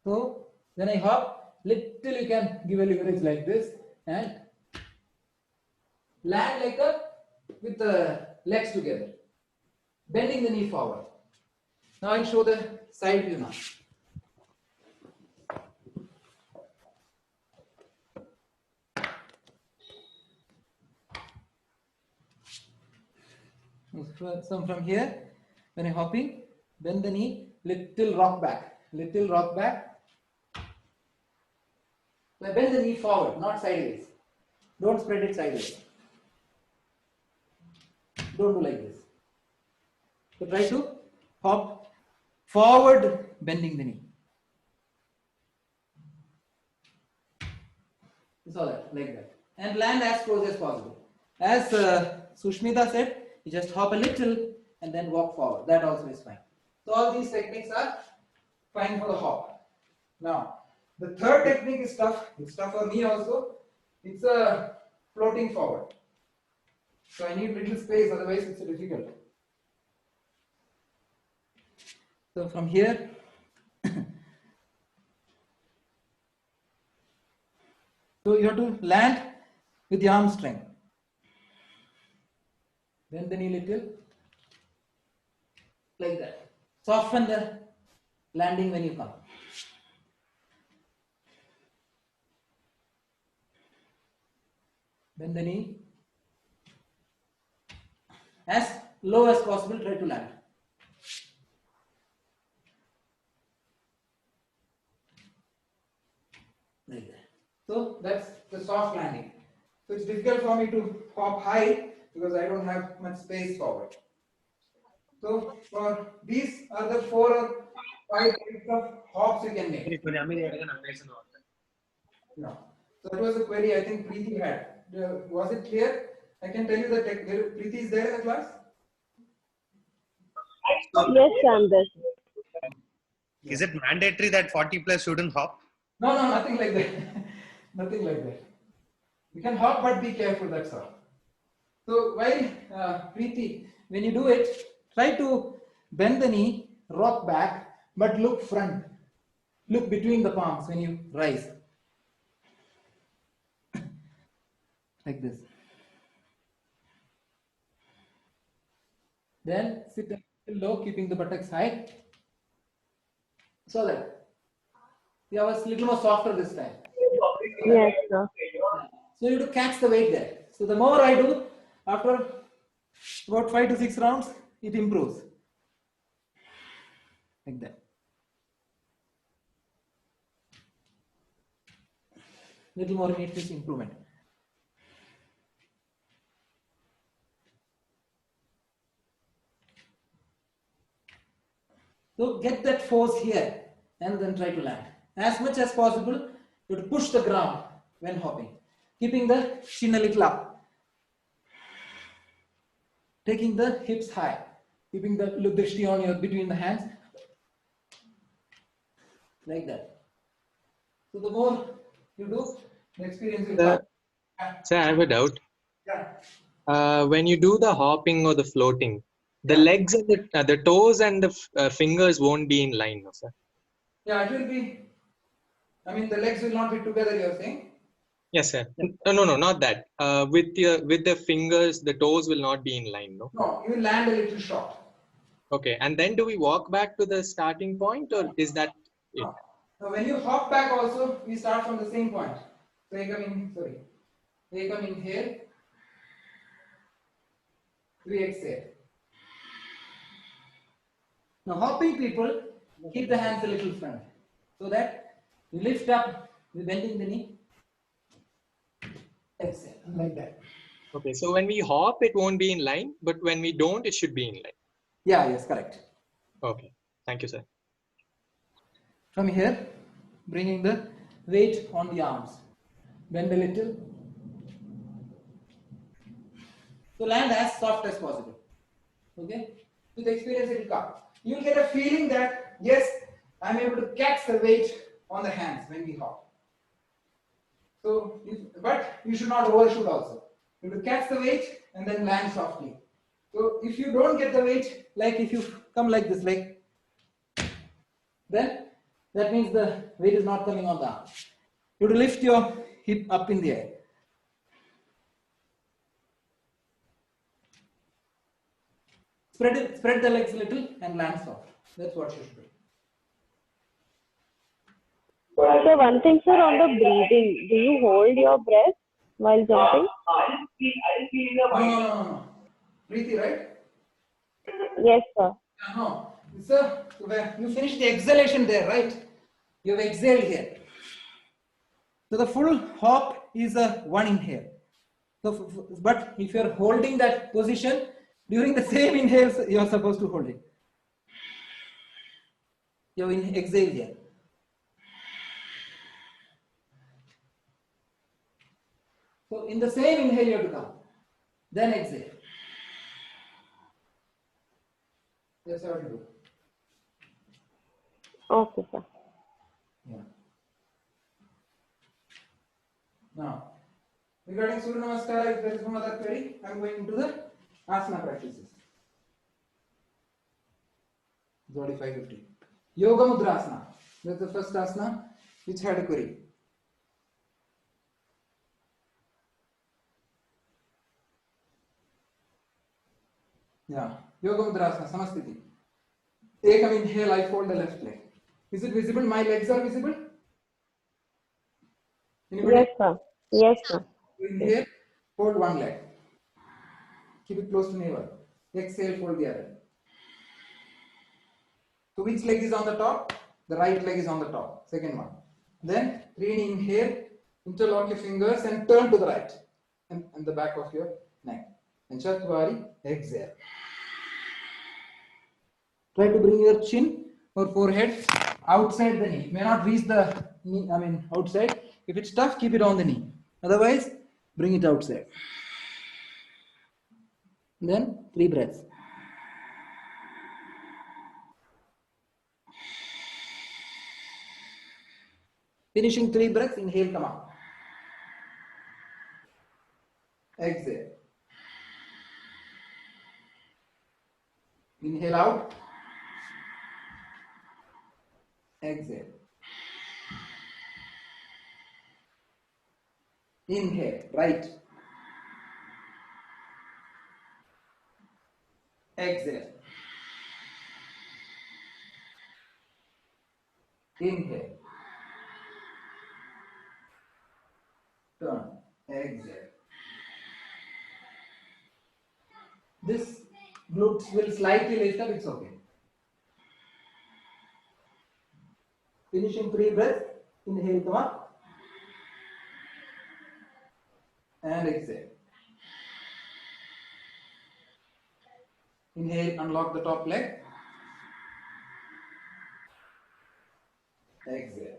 So when I hop, little you can give a leverage like this and land like a with the legs together, bending the knee forward. Now I'll show the side view now. So from here, when I'm hopping, bend the knee, little rock back, little rock back. So I bend the knee forward, not sideways. Don't spread it sideways. Don't do like this. So try to hop forward, bending the knee. You saw that, like that. And land as close as possible. As Sushmita said, you just hop a little and then walk forward. That also is fine. So all these techniques are fine for the hop. Now, the third technique is tough. It's tough for me also. It's a floating forward. So I need little space, otherwise it's difficult. So from here, so you have to land with the arm strength. Bend the knee little, like that. Soften the landing when you come. Bend the knee. As low as possible, try to land. Like that. So that's the soft landing. So it's difficult for me to hop high because I don't have much space forward. So for these are the 4 or 5 types of hops you can make. No. So that was a query I think Preeti had. Was it clear? I can tell you that Preeti is there in the class. Yes, I'm there. Is it mandatory that 40 plus shouldn't hop? No, nothing like that. Nothing like that. You can hop, but be careful. That's all. So while Preeti, when you do it, try to bend the knee, rock back, but look front. Look between the palms when you rise. Like this. Then sit a little low, keeping the buttocks high. So that you have a little more softer this time. Yes, sir. So you have to catch the weight there. So the more I do, after about 5 to 6 rounds, it improves. Like that. Little more needs this improvement. So get that force here and then try to land. As much as possible, you have to push the ground when hopping. Keeping the chin a little up. Taking the hips high. Keeping the drishti on your between the hands. Like that. So the more you do, the experience will come. Sir, I have a doubt. Yeah. When you do the hopping or the floating, the legs and the toes and the fingers won't be in line, no, sir? Yeah, it will be. I mean, the legs will not be together, you're saying? Yes, sir. No, not that. With the fingers, the toes will not be in line, no? No, you will land a little short. Okay, and then do we walk back to the starting point, or is that it? No. Now, when you hop back also, we start from the same point. So you come in, you come in here, we exhale. Now hopping people, keep the hands a little front, so that you lift up, you bending the knee, exhale, like that. Okay, so when we hop, it won't be in line, but when we don't, it should be in line. Yeah, yes, correct. Okay. Thank you, sir. From here, bringing the weight on the arms. Bend a little. So land as soft as possible. Okay? With experience it will come. You will get a feeling that yes, I'm able to catch the weight on the hands when we hop. So, but you should not overshoot also. You have to catch the weight and then land softly. So if you don't get the weight, like if you come like this, like, then that means the weight is not coming on the arm. You have to lift your hip up in the air. Spread the legs a little and land soft. That's what you should do. So one thing, sir, on the breathing, do you hold your breath while jumping? No. Preeti, right? Yes, sir. No. Sir, you finished the exhalation there, right? You've exhaled here. So the full hop is a one inhale. So, but if you're holding that position, during the same inhale, you're supposed to hold it. You exhale here. So in the same inhale, you have to come. Then exhale. That's how to do. Okay, sir. Yeah. Now, regarding Surya Namaskara, if there is no other query, I am going into the asana practices. Zodi 550. Yoga Mudra Asana. That's the first asana which had a query. Yeah. Yoga Mudra Asana, Samasthiti. Take an inhale, I fold the left leg. Is it visible? My legs are visible? Anybody? Yes, sir. Yes, sir. Inhale, fold one leg. Keep it close to navel. Exhale, fold the other. So which leg is on the top? The right leg is on the top. Second one. Then inhale, interlock your fingers and turn to the right and the back of your neck. And Chatwari, exhale. Try to bring your chin or forehead outside the knee. It may not reach the knee, outside. If it's tough, keep it on the knee. Otherwise, bring it outside. Then 3 breaths. Finishing 3 breaths, inhale, come up. Exhale. Inhale out. Exhale. Inhale, right. Exhale. Inhale. Turn. Exhale. This glutes will slightly lift up, it's okay. Finishing 3 breaths. Inhale, come up. And exhale. Inhale, unlock the top leg. Exhale.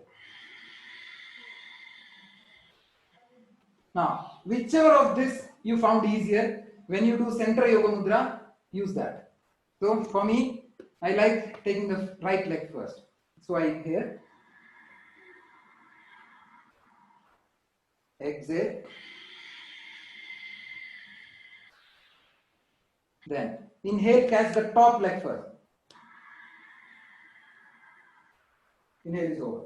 Now, whichever of this you found easier, when you do center yoga mudra, use that. So for me, I like taking the right leg first. So I inhale. Exhale. Then inhale, catch the top leg first. Inhale is over.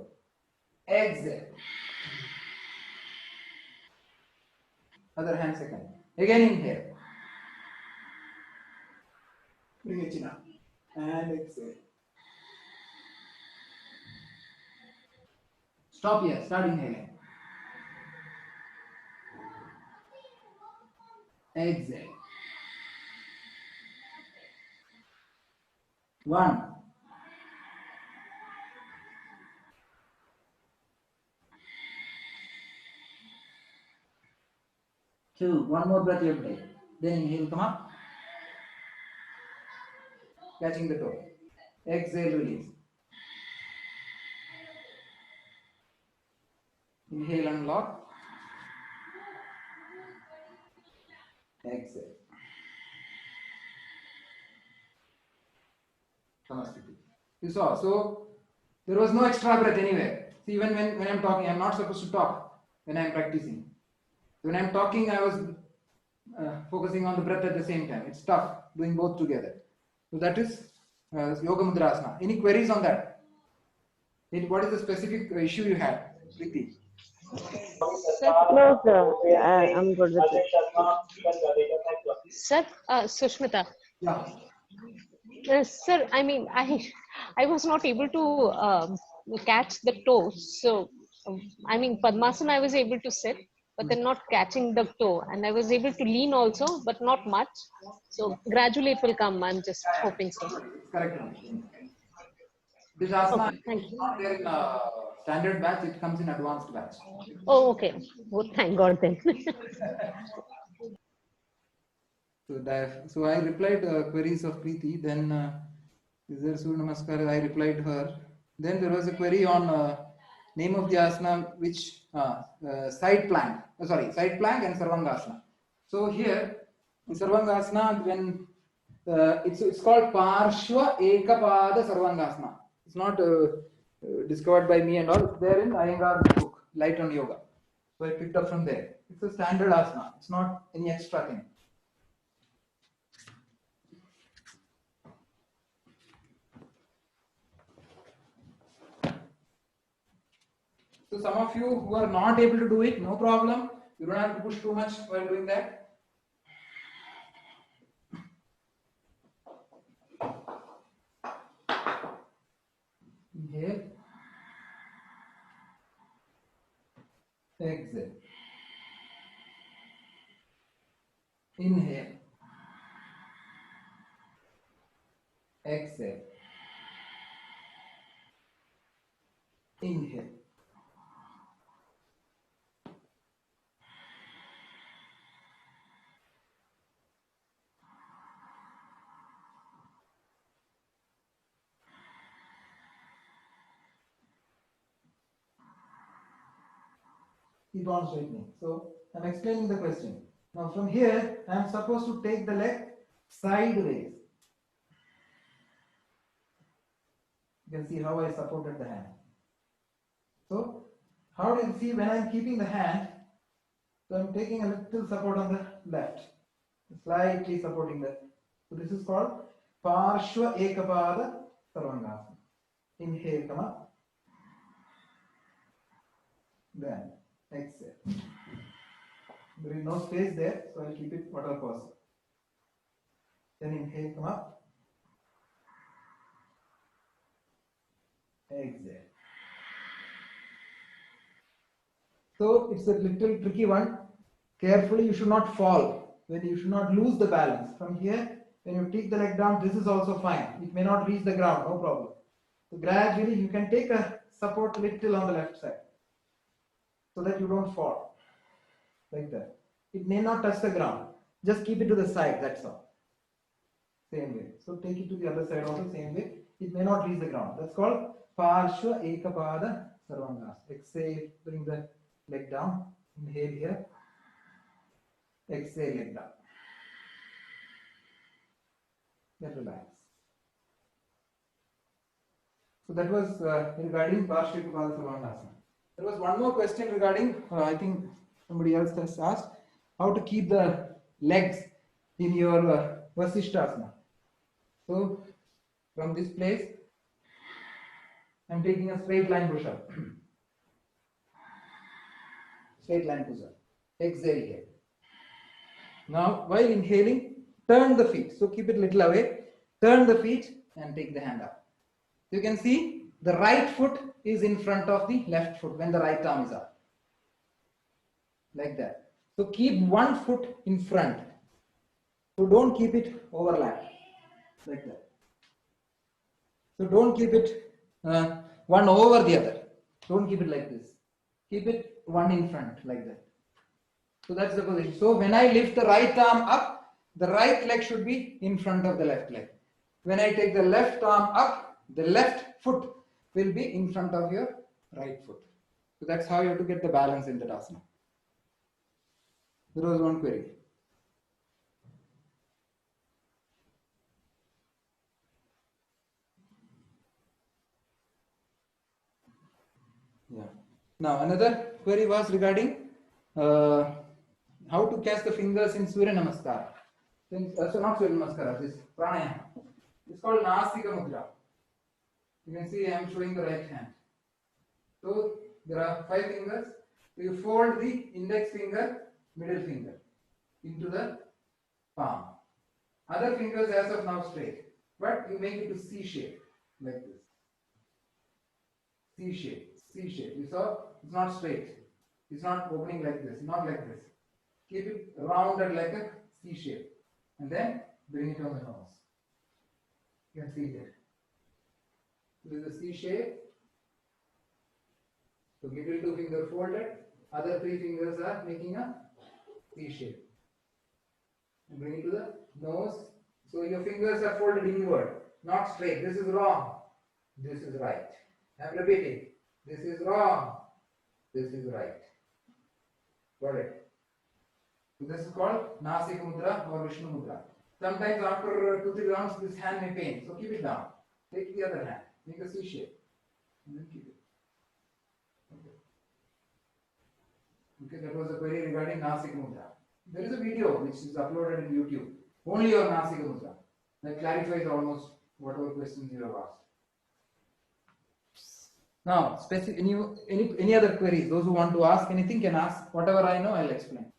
Exhale. Other hand second. Again inhale. Bring your chin up. And exhale. Stop here. Start inhaling. Exhale. 1. 2. One more breath you have to take. Then inhale, come up. Catching the toe. Exhale, release. Inhale, unlock. Exhale. Samasthiti. You saw, so there was no extra breath anywhere. See, even when I'm talking, I'm not supposed to talk when I'm practicing. When I'm talking, I was focusing on the breath at the same time. It's tough doing both together. So that is Yoga Mudra Asana. Any queries on that? What is the specific issue you had, Preeti? Sir, No, sir. I'm good with it. sir, Sushmita. Yeah. Sir, I mean, I was not able to catch the toe. So, I mean, Padmasana, I was able to sit, but then not catching the toe. And I was able to lean also, but not much. So, gradually it will come. I'm just hoping so. It's correct. This asana Okay, thank is you. not there in standard batch, it comes in advanced batch. Oh, okay. Oh, thank God then. So I replied queries of Preeti, then is there Surya Namaskar? I replied her. Then there was a query on name of the asana, which side plank, side plank and Sarvangasana. So here, in Sarvangasana, when it's called Parshva Ekapada Sarvangasana. It's not discovered by me and all. It's there in Iyengar's book, Light on Yoga. So I picked up from there. It's a standard asana. It's not any extra thing. So some of you who are not able to do it, no problem. You don't have to push too much while doing that. Inhale. Exhale. Inhale. Exhale. Inhale. Keep on straightening. So I'm explaining the question. Now from here, I'm supposed to take the leg sideways. You can see how I supported the hand. So how do you see when I'm keeping the hand? So I'm taking a little support on the left, slightly supporting that. So this is called Parshva Ekapada Sarvangasana. Inhale, come up. Then exhale. There is no space there, so I'll keep it whatever possible. Then inhale, come up. Exhale. So it's a little tricky one. Carefully, you should not fall. When you should not lose the balance. From here, when you take the leg down, this is also fine. It may not reach the ground, no problem. So gradually, you can take a support little on the left side, so that you don't fall. Like that. It may not touch the ground. Just keep it to the side, that's all. Same way. So take it to the other side also, same way. It may not reach the ground. That's called Parshva Ekapada Sarvangasana. Exhale, bring the leg down. Inhale here. Exhale, leg down. Then relax. So that was regarding Parshva Ekapada Sarvangasana. There was one more question regarding, I think somebody else has asked, how to keep the legs in your Vasishthasana. So from this place, I'm taking a straight line push up. Straight line push up. Exhale here. Now, while inhaling, turn the feet. So keep it a little away. Turn the feet and take the hand up. You can see the right foot is in front of the left foot when the right arm is up. Like that. So keep one foot in front. So don't keep it overlapped. Like that. So don't keep it one over the other. Don't keep it like this. Keep it one in front like that. So that's the position. So when I lift the right arm up, the right leg should be in front of the left leg. When I take the left arm up, The left foot will be in front of your right foot. So that's how you have to get the balance in that asana. There was one query. Yeah. Now another query was regarding how to catch the fingers in Surya Namaskar. So not Surya Namaskar, this pranayama. It's called Nasika Mudra. You can see I am showing the right hand. So there are 5 fingers. So you fold the index finger, middle finger into the palm. Other fingers as of now straight, but you make it to C shape like this. C shape, C shape. You saw it's not straight. It's not opening like this, not like this. Keep it rounded like a C shape and then bring it on the nose. You can see it. This is a C shape. So middle 2 fingers folded, other 3 fingers are making a C shape. And bring it to the nose. So your fingers are folded inward, not straight. This is wrong. This is right. I am repeating. This is wrong. This is right. Got it? So this is called Nasika Mudra or Vishnu Mudra. Sometimes after 2-3 rounds, this hand may pain. So keep it down. Take the other hand. Make a C shape. And then keep it. Okay, that was a query regarding Nasika Mudra. There is a video which is uploaded in YouTube. Only on Nasika Mudra. That clarifies almost whatever questions you have asked. Now, any other queries? Those who want to ask anything can ask. Whatever I know, I'll explain.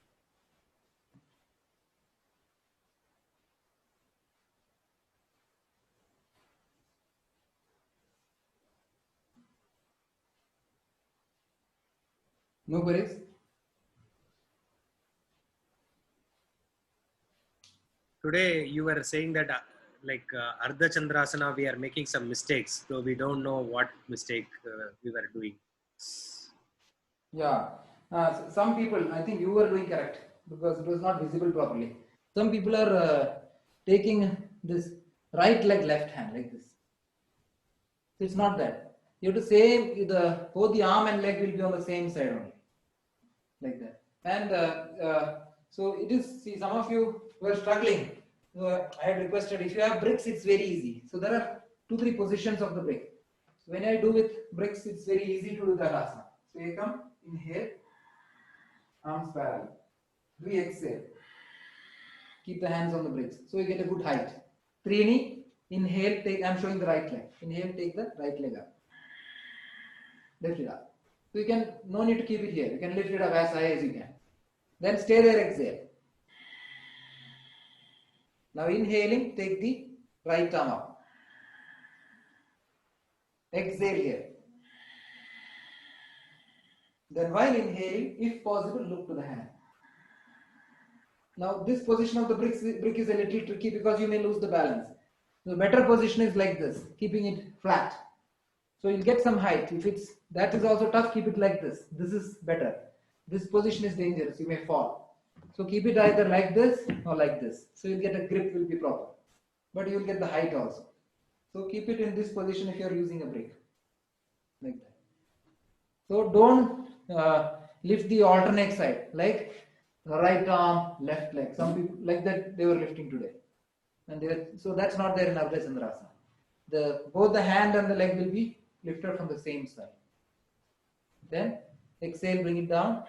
No queries? Today you were saying that Ardha Chandrasana, we are making some mistakes, so we don't know what mistake we were doing. Yeah. Some people, I think you were doing correct because it was not visible properly. Some people are taking this right leg, left hand like this. It's not that. You have to say both the arm and leg will be on the same side only, like that. And so it is. See, some of you were struggling. I had requested if you have bricks, it's very easy. So there are 2-3 positions of the brick. So when I do with bricks, it's very easy to do that asana. So you come, inhale, arms parallel. Do exhale. Keep the hands on the bricks. So you get a good height. Trini, inhale, take. I'm showing the right leg. Inhale, take the right leg up. Lift it up. So you can, no need to keep it here. You can lift it up as high as you can. Then stay there, exhale. Now inhaling, take the right arm up. Exhale here. Then while inhaling, if possible, look to the hand. Now this position of the brick is a little tricky because you may lose the balance. The better position is like this, keeping it flat. So you'll get some height. If that is also tough, keep it like this. This is better. This position is dangerous. You may fall. So keep it either like this or like this. So you'll get a grip will be proper. But you'll get the height also. So keep it in this position if you're using a brick. Like that. So don't lift the alternate side. Like right arm, left leg. Some people like that they were lifting today. And so that's not there in Ardha Chandrasana. Both the hand and the leg will be lifted from the same side. Then exhale, bring it down.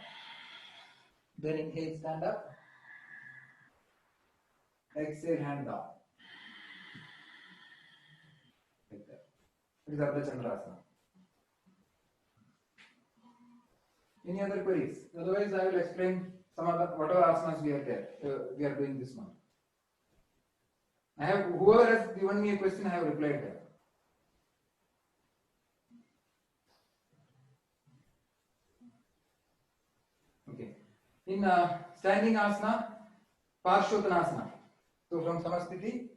Then inhale, stand up. Exhale, hand down. Like that. This is Ardha Chandrasana. Any other queries? Otherwise, I will explain some other whatever asanas we are there. We are doing this month. Whoever has given me a question, I have replied there. Okay. In standing asana, Parshvottanasana. So from Samasthiti,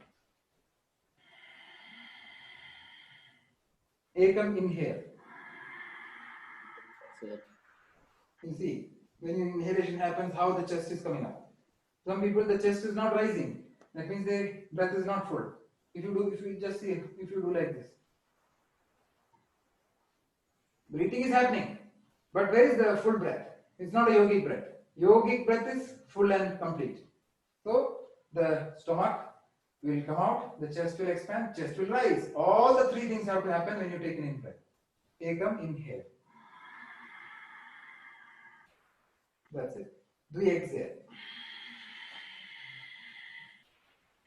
Ekam inhale. You see, when inhalation happens, how the chest is coming up. Some people, the chest is not rising. That means their breath is not full. If you do like this, Breathing is happening. But where is the full breath? It's not a yogic breath. Yogic breath is full and complete. So the stomach will come out, the chest will expand, chest will rise. All the three things have to happen when you take an in-breath. Ekam, inhale. That's it. Do exhale.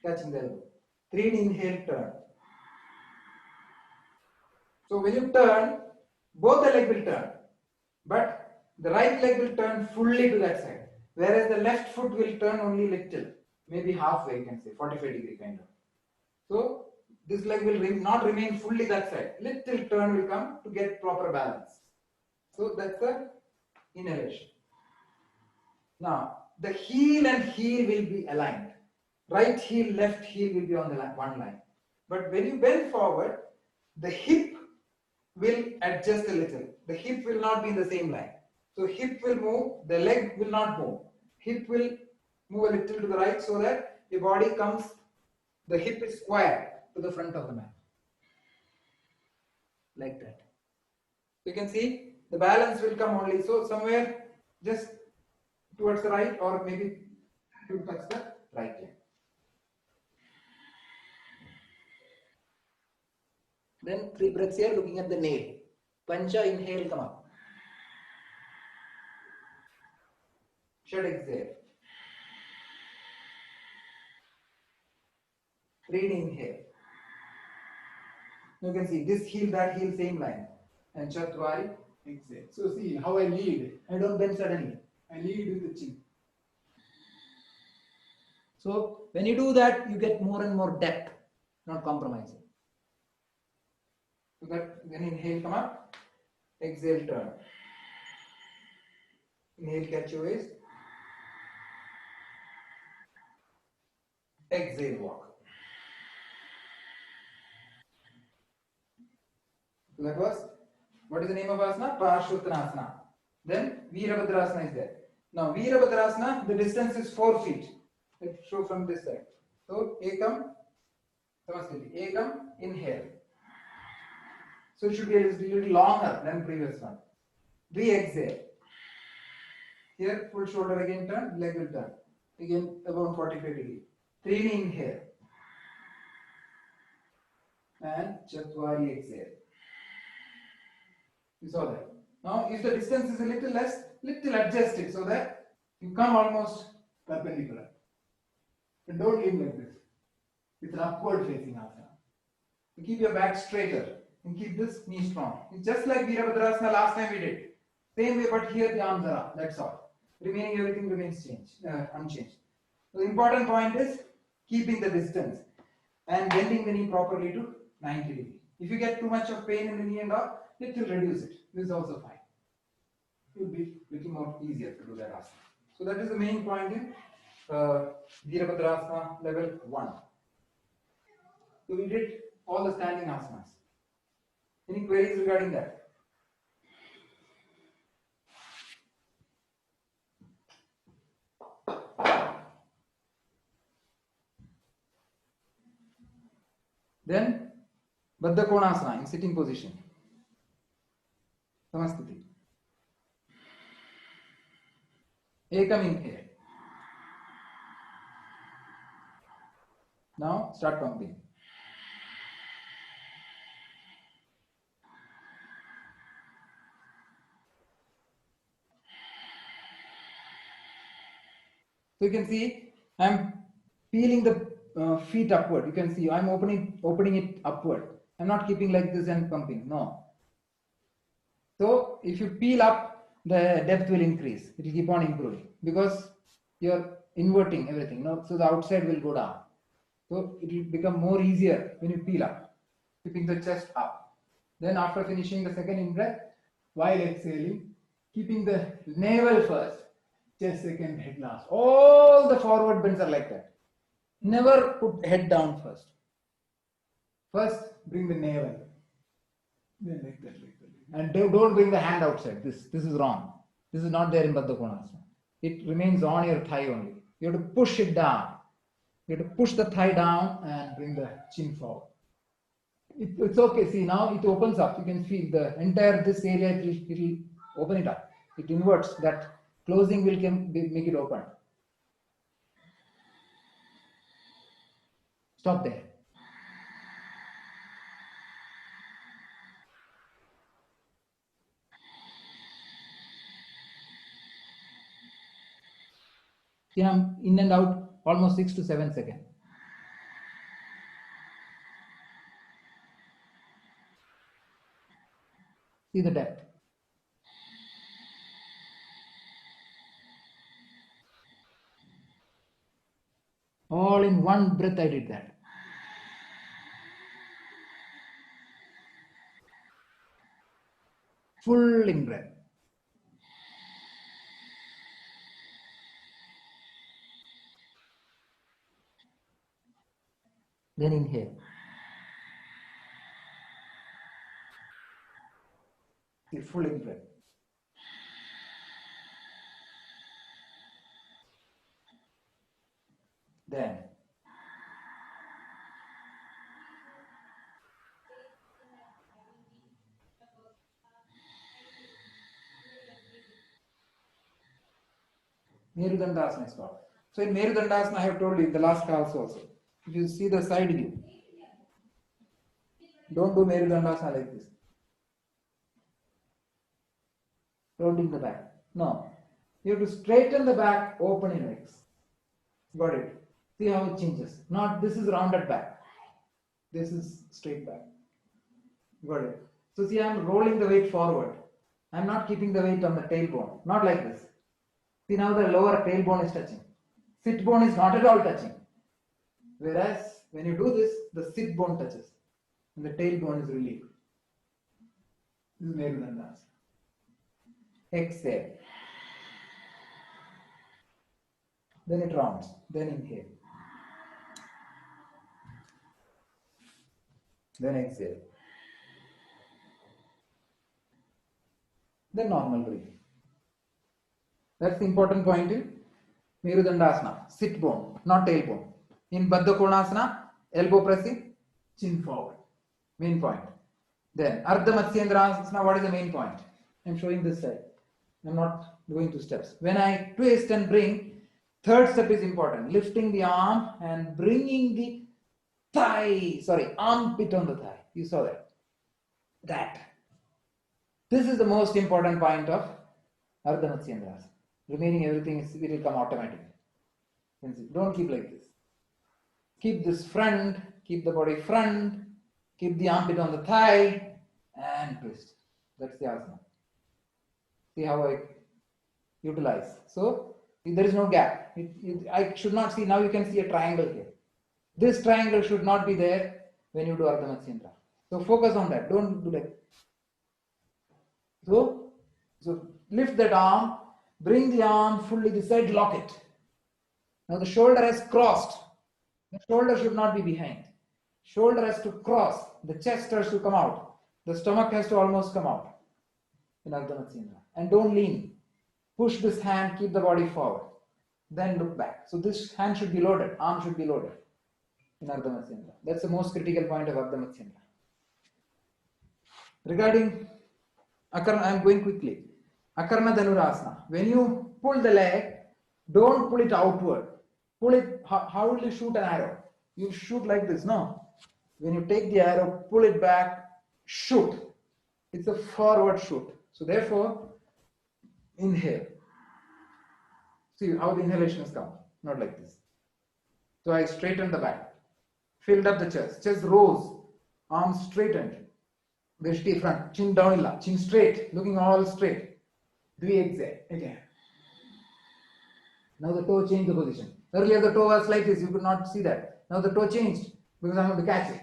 Catching the elbow. 3 inhale, turn. So when you turn, both the leg will turn. But the right leg will turn fully to that side. Whereas the left foot will turn only little. Maybe halfway, you can say, 45-degree kind of. So this leg will not remain fully that side. Little turn will come to get proper balance. So that's the inhalation. Now, the heel and heel will be aligned. Right heel, left heel will be on the one line. But when you bend forward, the hip will adjust a little. The hip will not be in the same line. So hip will move, the leg will not move. Hip will move a little to the right so that your body comes, the hip is square to the front of the mat. Like that. You can see the balance will come only. So somewhere just towards the right or maybe to touch the right leg. Then 3 breaths here looking at the nail. Pancha, inhale, come up. Shad, exhale. 3 inhale. You can see this heel, that heel, same line. And Chatwari, exhale. So see how I lead. I don't bend suddenly. I lead with the chin. So when you do that, you get more and more depth, not compromising. So that when inhale, come up. Exhale, turn. Inhale, catch your waist. Exhale, walk. So that was, what is the name of asana? Parshvottanasana. Then Virabhadrasana is there. Now Virabhadrasana, the distance is 4 feet. Let's show from this side. So Ekam, Samaskriti. Ekam, inhale. So it should be a little longer than previous one. Exhale. Here, full shoulder again turn, leg will turn. Again, about 45 degrees. 3 inhale. And Chatwari exhale. You saw that. Now, if the distance is a little less, little adjust it so that you come almost perpendicular. And don't aim like this. It's an upward facing asana. You keep your back straighter and keep this knee strong. It's just like Virabhadrasana last time we did. Same way, but here the arms are up. That's all. Remaining everything remains unchanged. So the important point is keeping the distance and bending the knee properly to 90 degrees. If you get too much of pain in the knee and all, it will reduce it. This is also fine. It will be little more easier to do that asana. So that is the main point in Virabhadrasana level 1. So we did all the standing asanas. Any queries regarding that? Then Baddha Konasana in sitting position. Samasthiti. Ekam inhale. Now start pumping. So you can see I'm peeling the feet upward. You can see I'm opening it upward. I'm not keeping like this and pumping. No. So if you peel up, the depth will increase. It will keep on improving because you're inverting everything. No? So the outside will go down. So it will become more easier when you peel up, keeping the chest up. Then after finishing the second in-breath, while exhaling, keeping the navel first, chest second, head last. All the forward bends are like that. Never put head down first. First, bring the navel. Then like that. And don't bring the hand outside. This is wrong. This is not there in Baddha Konasana. It remains on your thigh only. You have to push it down. You have to push the thigh down and bring the chin forward. It's okay. See, now it opens up. You can feel the entire this area. It will open it up. It inverts. That closing will make it open. Stop there. See, I'm in and out almost 6 to 7 seconds. See the depth. All in one breath I did that. Full in breath. Then inhale. See, full in breath. Then Merudandasana is called. So in Merudandasana, I have told you in the last class also. If you see the side view, don't do Merudandasana like this. Rounding the back. No. You have to straighten the back, open in legs. Got it? See how it changes. Not this is rounded back. This is straight back. Got it? So see, I'm rolling the weight forward. I'm not keeping the weight on the tailbone. Not like this. See, now the lower tailbone is touching. Sit bone is not at all touching. Whereas when you do this, the sit bone touches and the tailbone is relieved. This is Merudandasana. Exhale. Then it rounds. Then inhale. Then exhale. Then normal breathing. That's the important point in Merudandasana. Sit bone, not tailbone. In Baddha Konasana, elbow pressing, chin forward. Main point. Then Ardha Matsyendrasana, what is the main point? I'm showing this side. I'm not going to steps. When I twist and bring, third step is important. Lifting the arm and bringing the thigh, armpit on the thigh. You saw that. That. This is the most important point of Ardha Matsyendrasana. Remaining everything will come automatically. Don't keep like this. Keep this front, keep the body front, keep the armpit on the thigh, and twist. That's the asana. See how I utilize. So there is no gap. I should not see. Now you can see a triangle here. This triangle should not be there when you do Ardha Matsyendra. So focus on that. Don't do that. So lift that arm, bring the arm fully this side, lock it. Now the shoulder has crossed. The shoulder should not be behind. Shoulder has to cross. The chest has to come out. The stomach has to almost come out in Ardha Matsyendra. And don't lean. Push this hand, keep the body forward. Then look back. So this hand should be loaded. Arm should be loaded in Ardha Matsyendra. That's the most critical point of Ardha Matsyendra. Regarding Akarna, I am going quickly. Akarna Dhanurasana. When you pull the leg, don't pull it outward. Pull it. How will you shoot an arrow? You shoot like this, no? When you take the arrow, pull it back, shoot. It's a forward shoot. So therefore, inhale. See how the inhalation has come. Not like this. So I straightened the back. Filled up the chest. Chest rose. Arms straightened. Veshti front. Chin down illa. Chin straight. Looking all straight. Dvi exhale. Again. Now the toe changed the position. Earlier the toe was like this. You could not see that. Now the toe changed because I'm going to catch it.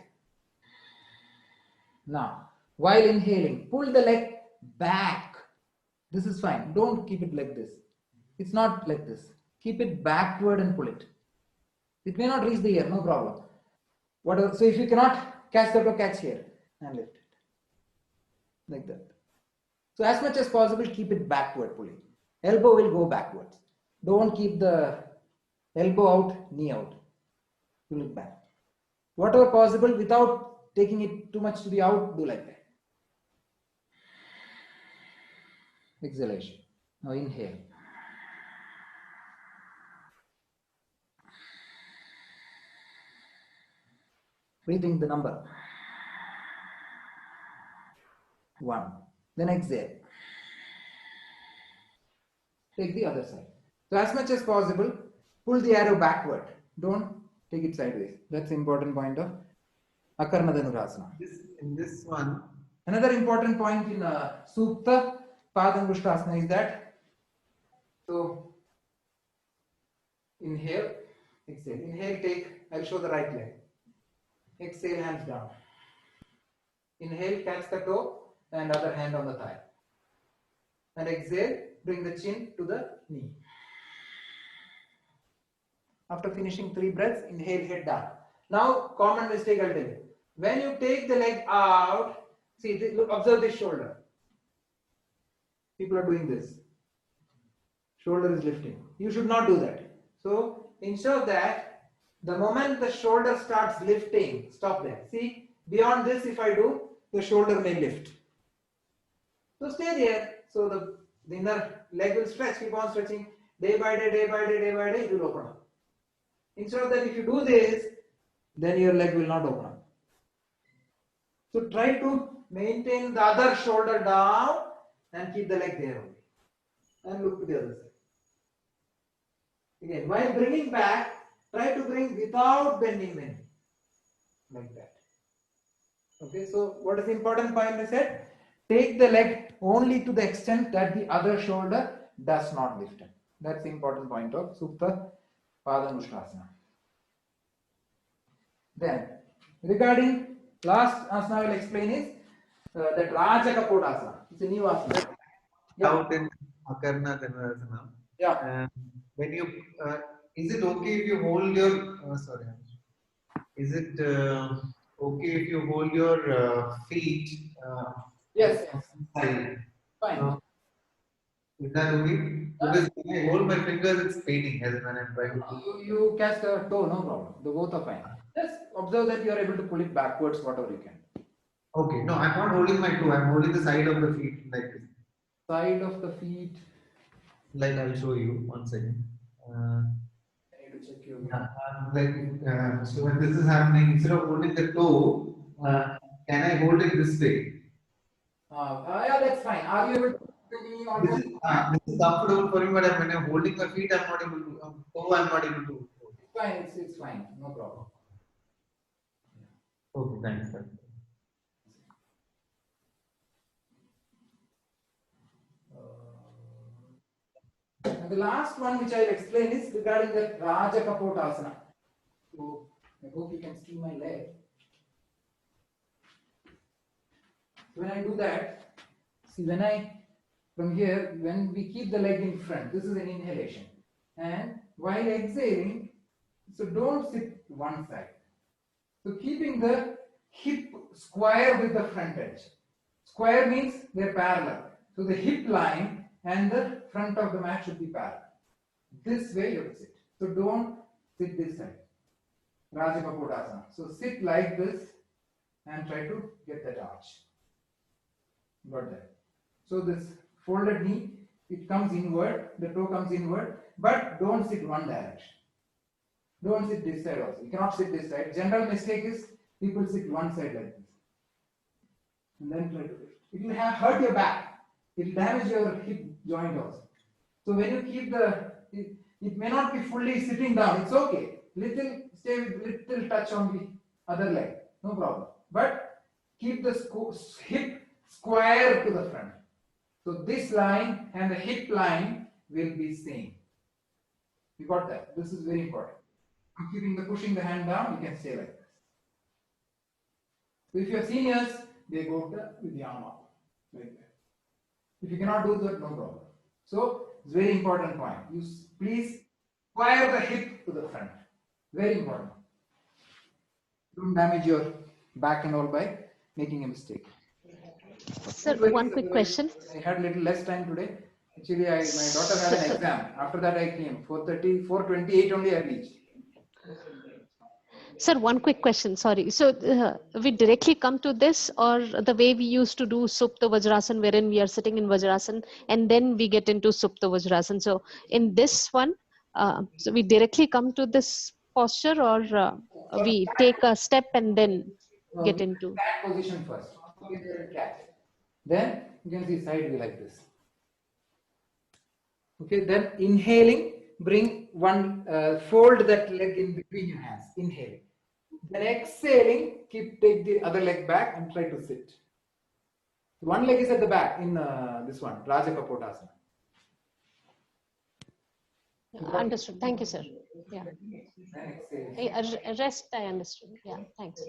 Now, while inhaling, pull the leg back. This is fine. Don't keep it like this. It's not like this. Keep it backward and pull it. It may not reach the ear, no problem. Whatever. So if you cannot catch the toe, catch here and lift it. Like that. So as much as possible, keep it backward pulling. Elbow will go backwards. Don't keep the elbow out, knee out. You look back. Whatever possible without taking it too much to the out, do like that. Exhalation. Now inhale. Breathing the number. 1. Then exhale. Take the other side. So as much as possible, pull the arrow backward. Don't take it sideways. That's the important point of Akarna Dhanurasana. In this one, Another important point in Supta Padangushtasana is that, so inhale, exhale. Inhale, take, I'll show the right leg. Exhale, hands down. Inhale, catch the toe and other hand on the thigh. And exhale, bring the chin to the knee. After finishing 3 breaths, inhale, head down. Now, common mistake I'll tell you. When you take the leg out, see, look, observe this shoulder. People are doing this. Shoulder is lifting. You should not do that. So, instead of that, the moment the shoulder starts lifting, stop there. See, beyond this, if I do, the shoulder may lift. So, stay there. So, the inner leg will stretch, keep on stretching. Day by day, day by day, day by day, it will open up. Instead of that, if you do this, then your leg will not open up. So try to maintain the other shoulder down and keep the leg there only. And look to the other side. Again, while bringing back, try to bring without bending the knee. Like that. Okay, so what is the important point I said? Take the leg only to the extent that the other shoulder does not lift up. That's the important point of Supta Padangushtasana. Then, regarding last asana I will explain is that Rajakapodasana. It's a new asana. out in Akarna Dhanurasana. Yeah. When you, is it okay if you hold your, sorry, is it okay if you hold your feet Yes. side? Fine. Is that okay? Because when I hold my fingers, it's paining as when I'm trying to. You catch the toe, no problem. The both are fine. Just observe that you are able to pull it backwards, whatever you can. Okay, no, I'm not holding my toe. I'm holding the side of the feet like this. Side of the feet. Like I'll show you. 1 second. I need to check your. So when this is happening, instead of holding the toe, can I hold it this way? Yeah, that's fine. Are you able to continue on This is comfortable for me, but when I'm holding my feet, I'm not able to. I'm not able to. It's fine. It's fine. No problem. Okay, thanks, sir. And the last one which I will explain is regarding the Rajakapotasana. So I hope you can see my leg. When I do that, see from here, when we keep the leg in front, this is an inhalation. And while exhaling, so don't sit one side. So keeping the hip square with the front edge. Square means they're parallel. So the hip line and the front of the mat should be parallel. This way you have to sit. So don't sit this side. Rajakapotasana. So sit like this and try to get that arch. Got that. So this folded knee, it comes inward, the toe comes inward, but don't sit one direction. Don't sit this side also. You cannot sit this side. General mistake is people sit one side like this. And then try to lift. It will hurt your back. It will damage your hip joint also. So when you keep it may not be fully sitting down. It's okay. Stay with little touch on the other leg. No problem. But keep the hip square to the front. So this line and the hip line will be same. You got that? This is very important. I'm pushing the hand down, you can stay like this. So if you are seniors, they go with the arm up, like that. If you cannot do that, no problem. So it's very important point. You please square the hip to the front. Very important. Don't damage your back and all by making a mistake. Sir, one quick question. I had a little less time today. Actually, my daughter had an exam. After that, I came. 4:30, 4:28 only I reached. Sir, one quick question. Sorry. So we directly come to this, or the way we used to do Supta Vajrasan, wherein we are sitting in Vajrasan and then we get into Supta Vajrasan. So in this one, so we directly come to this posture, or we take a step and then get into. Cat position first. Okay, there in cat. Then you can see side view like this. Okay, then inhaling, bring one, fold that leg in between your hands. Inhaling. Then exhaling, take the other leg back and try to sit. One leg is at the back in this one, Raja Kapotasana. Understood. Thank you, sir. Yeah. Then exhale. Rest, I understood. Yeah. Thanks.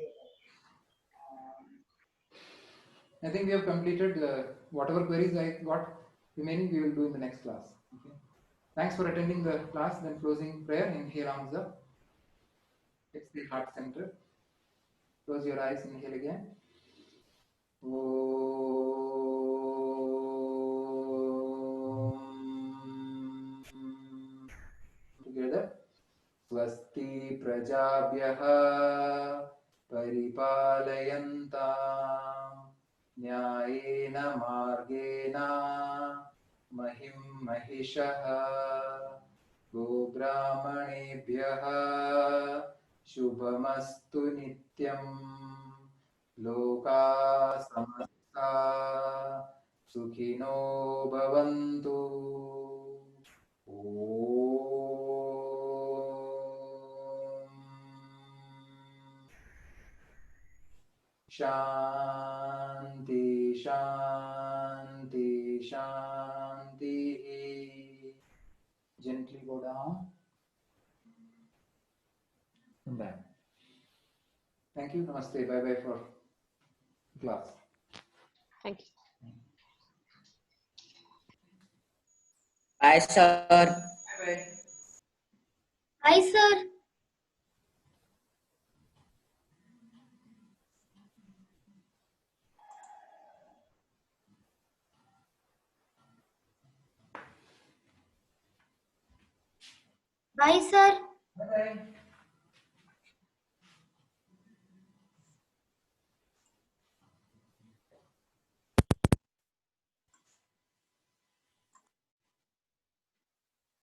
I think we have completed whatever queries I got remaining, we will do in the next class. Okay. Thanks for attending the class. Then closing prayer. Inhale, arms up. Exhale, heart center. Close your eyes. Inhale again. Together. Swasti prajabhyah paripalayantam nyayena margena mahim mahishah gobrahmanebhyah shubhamastu nityam loka samasta sukhino bhavantu. Shanti, Shanti, Shanti. Gently go down. Come back. Thank you. Namaste. Bye bye for class. Thank you. Bye, sir. Bye bye. Hi, sir. Bye, sir. Bye bye.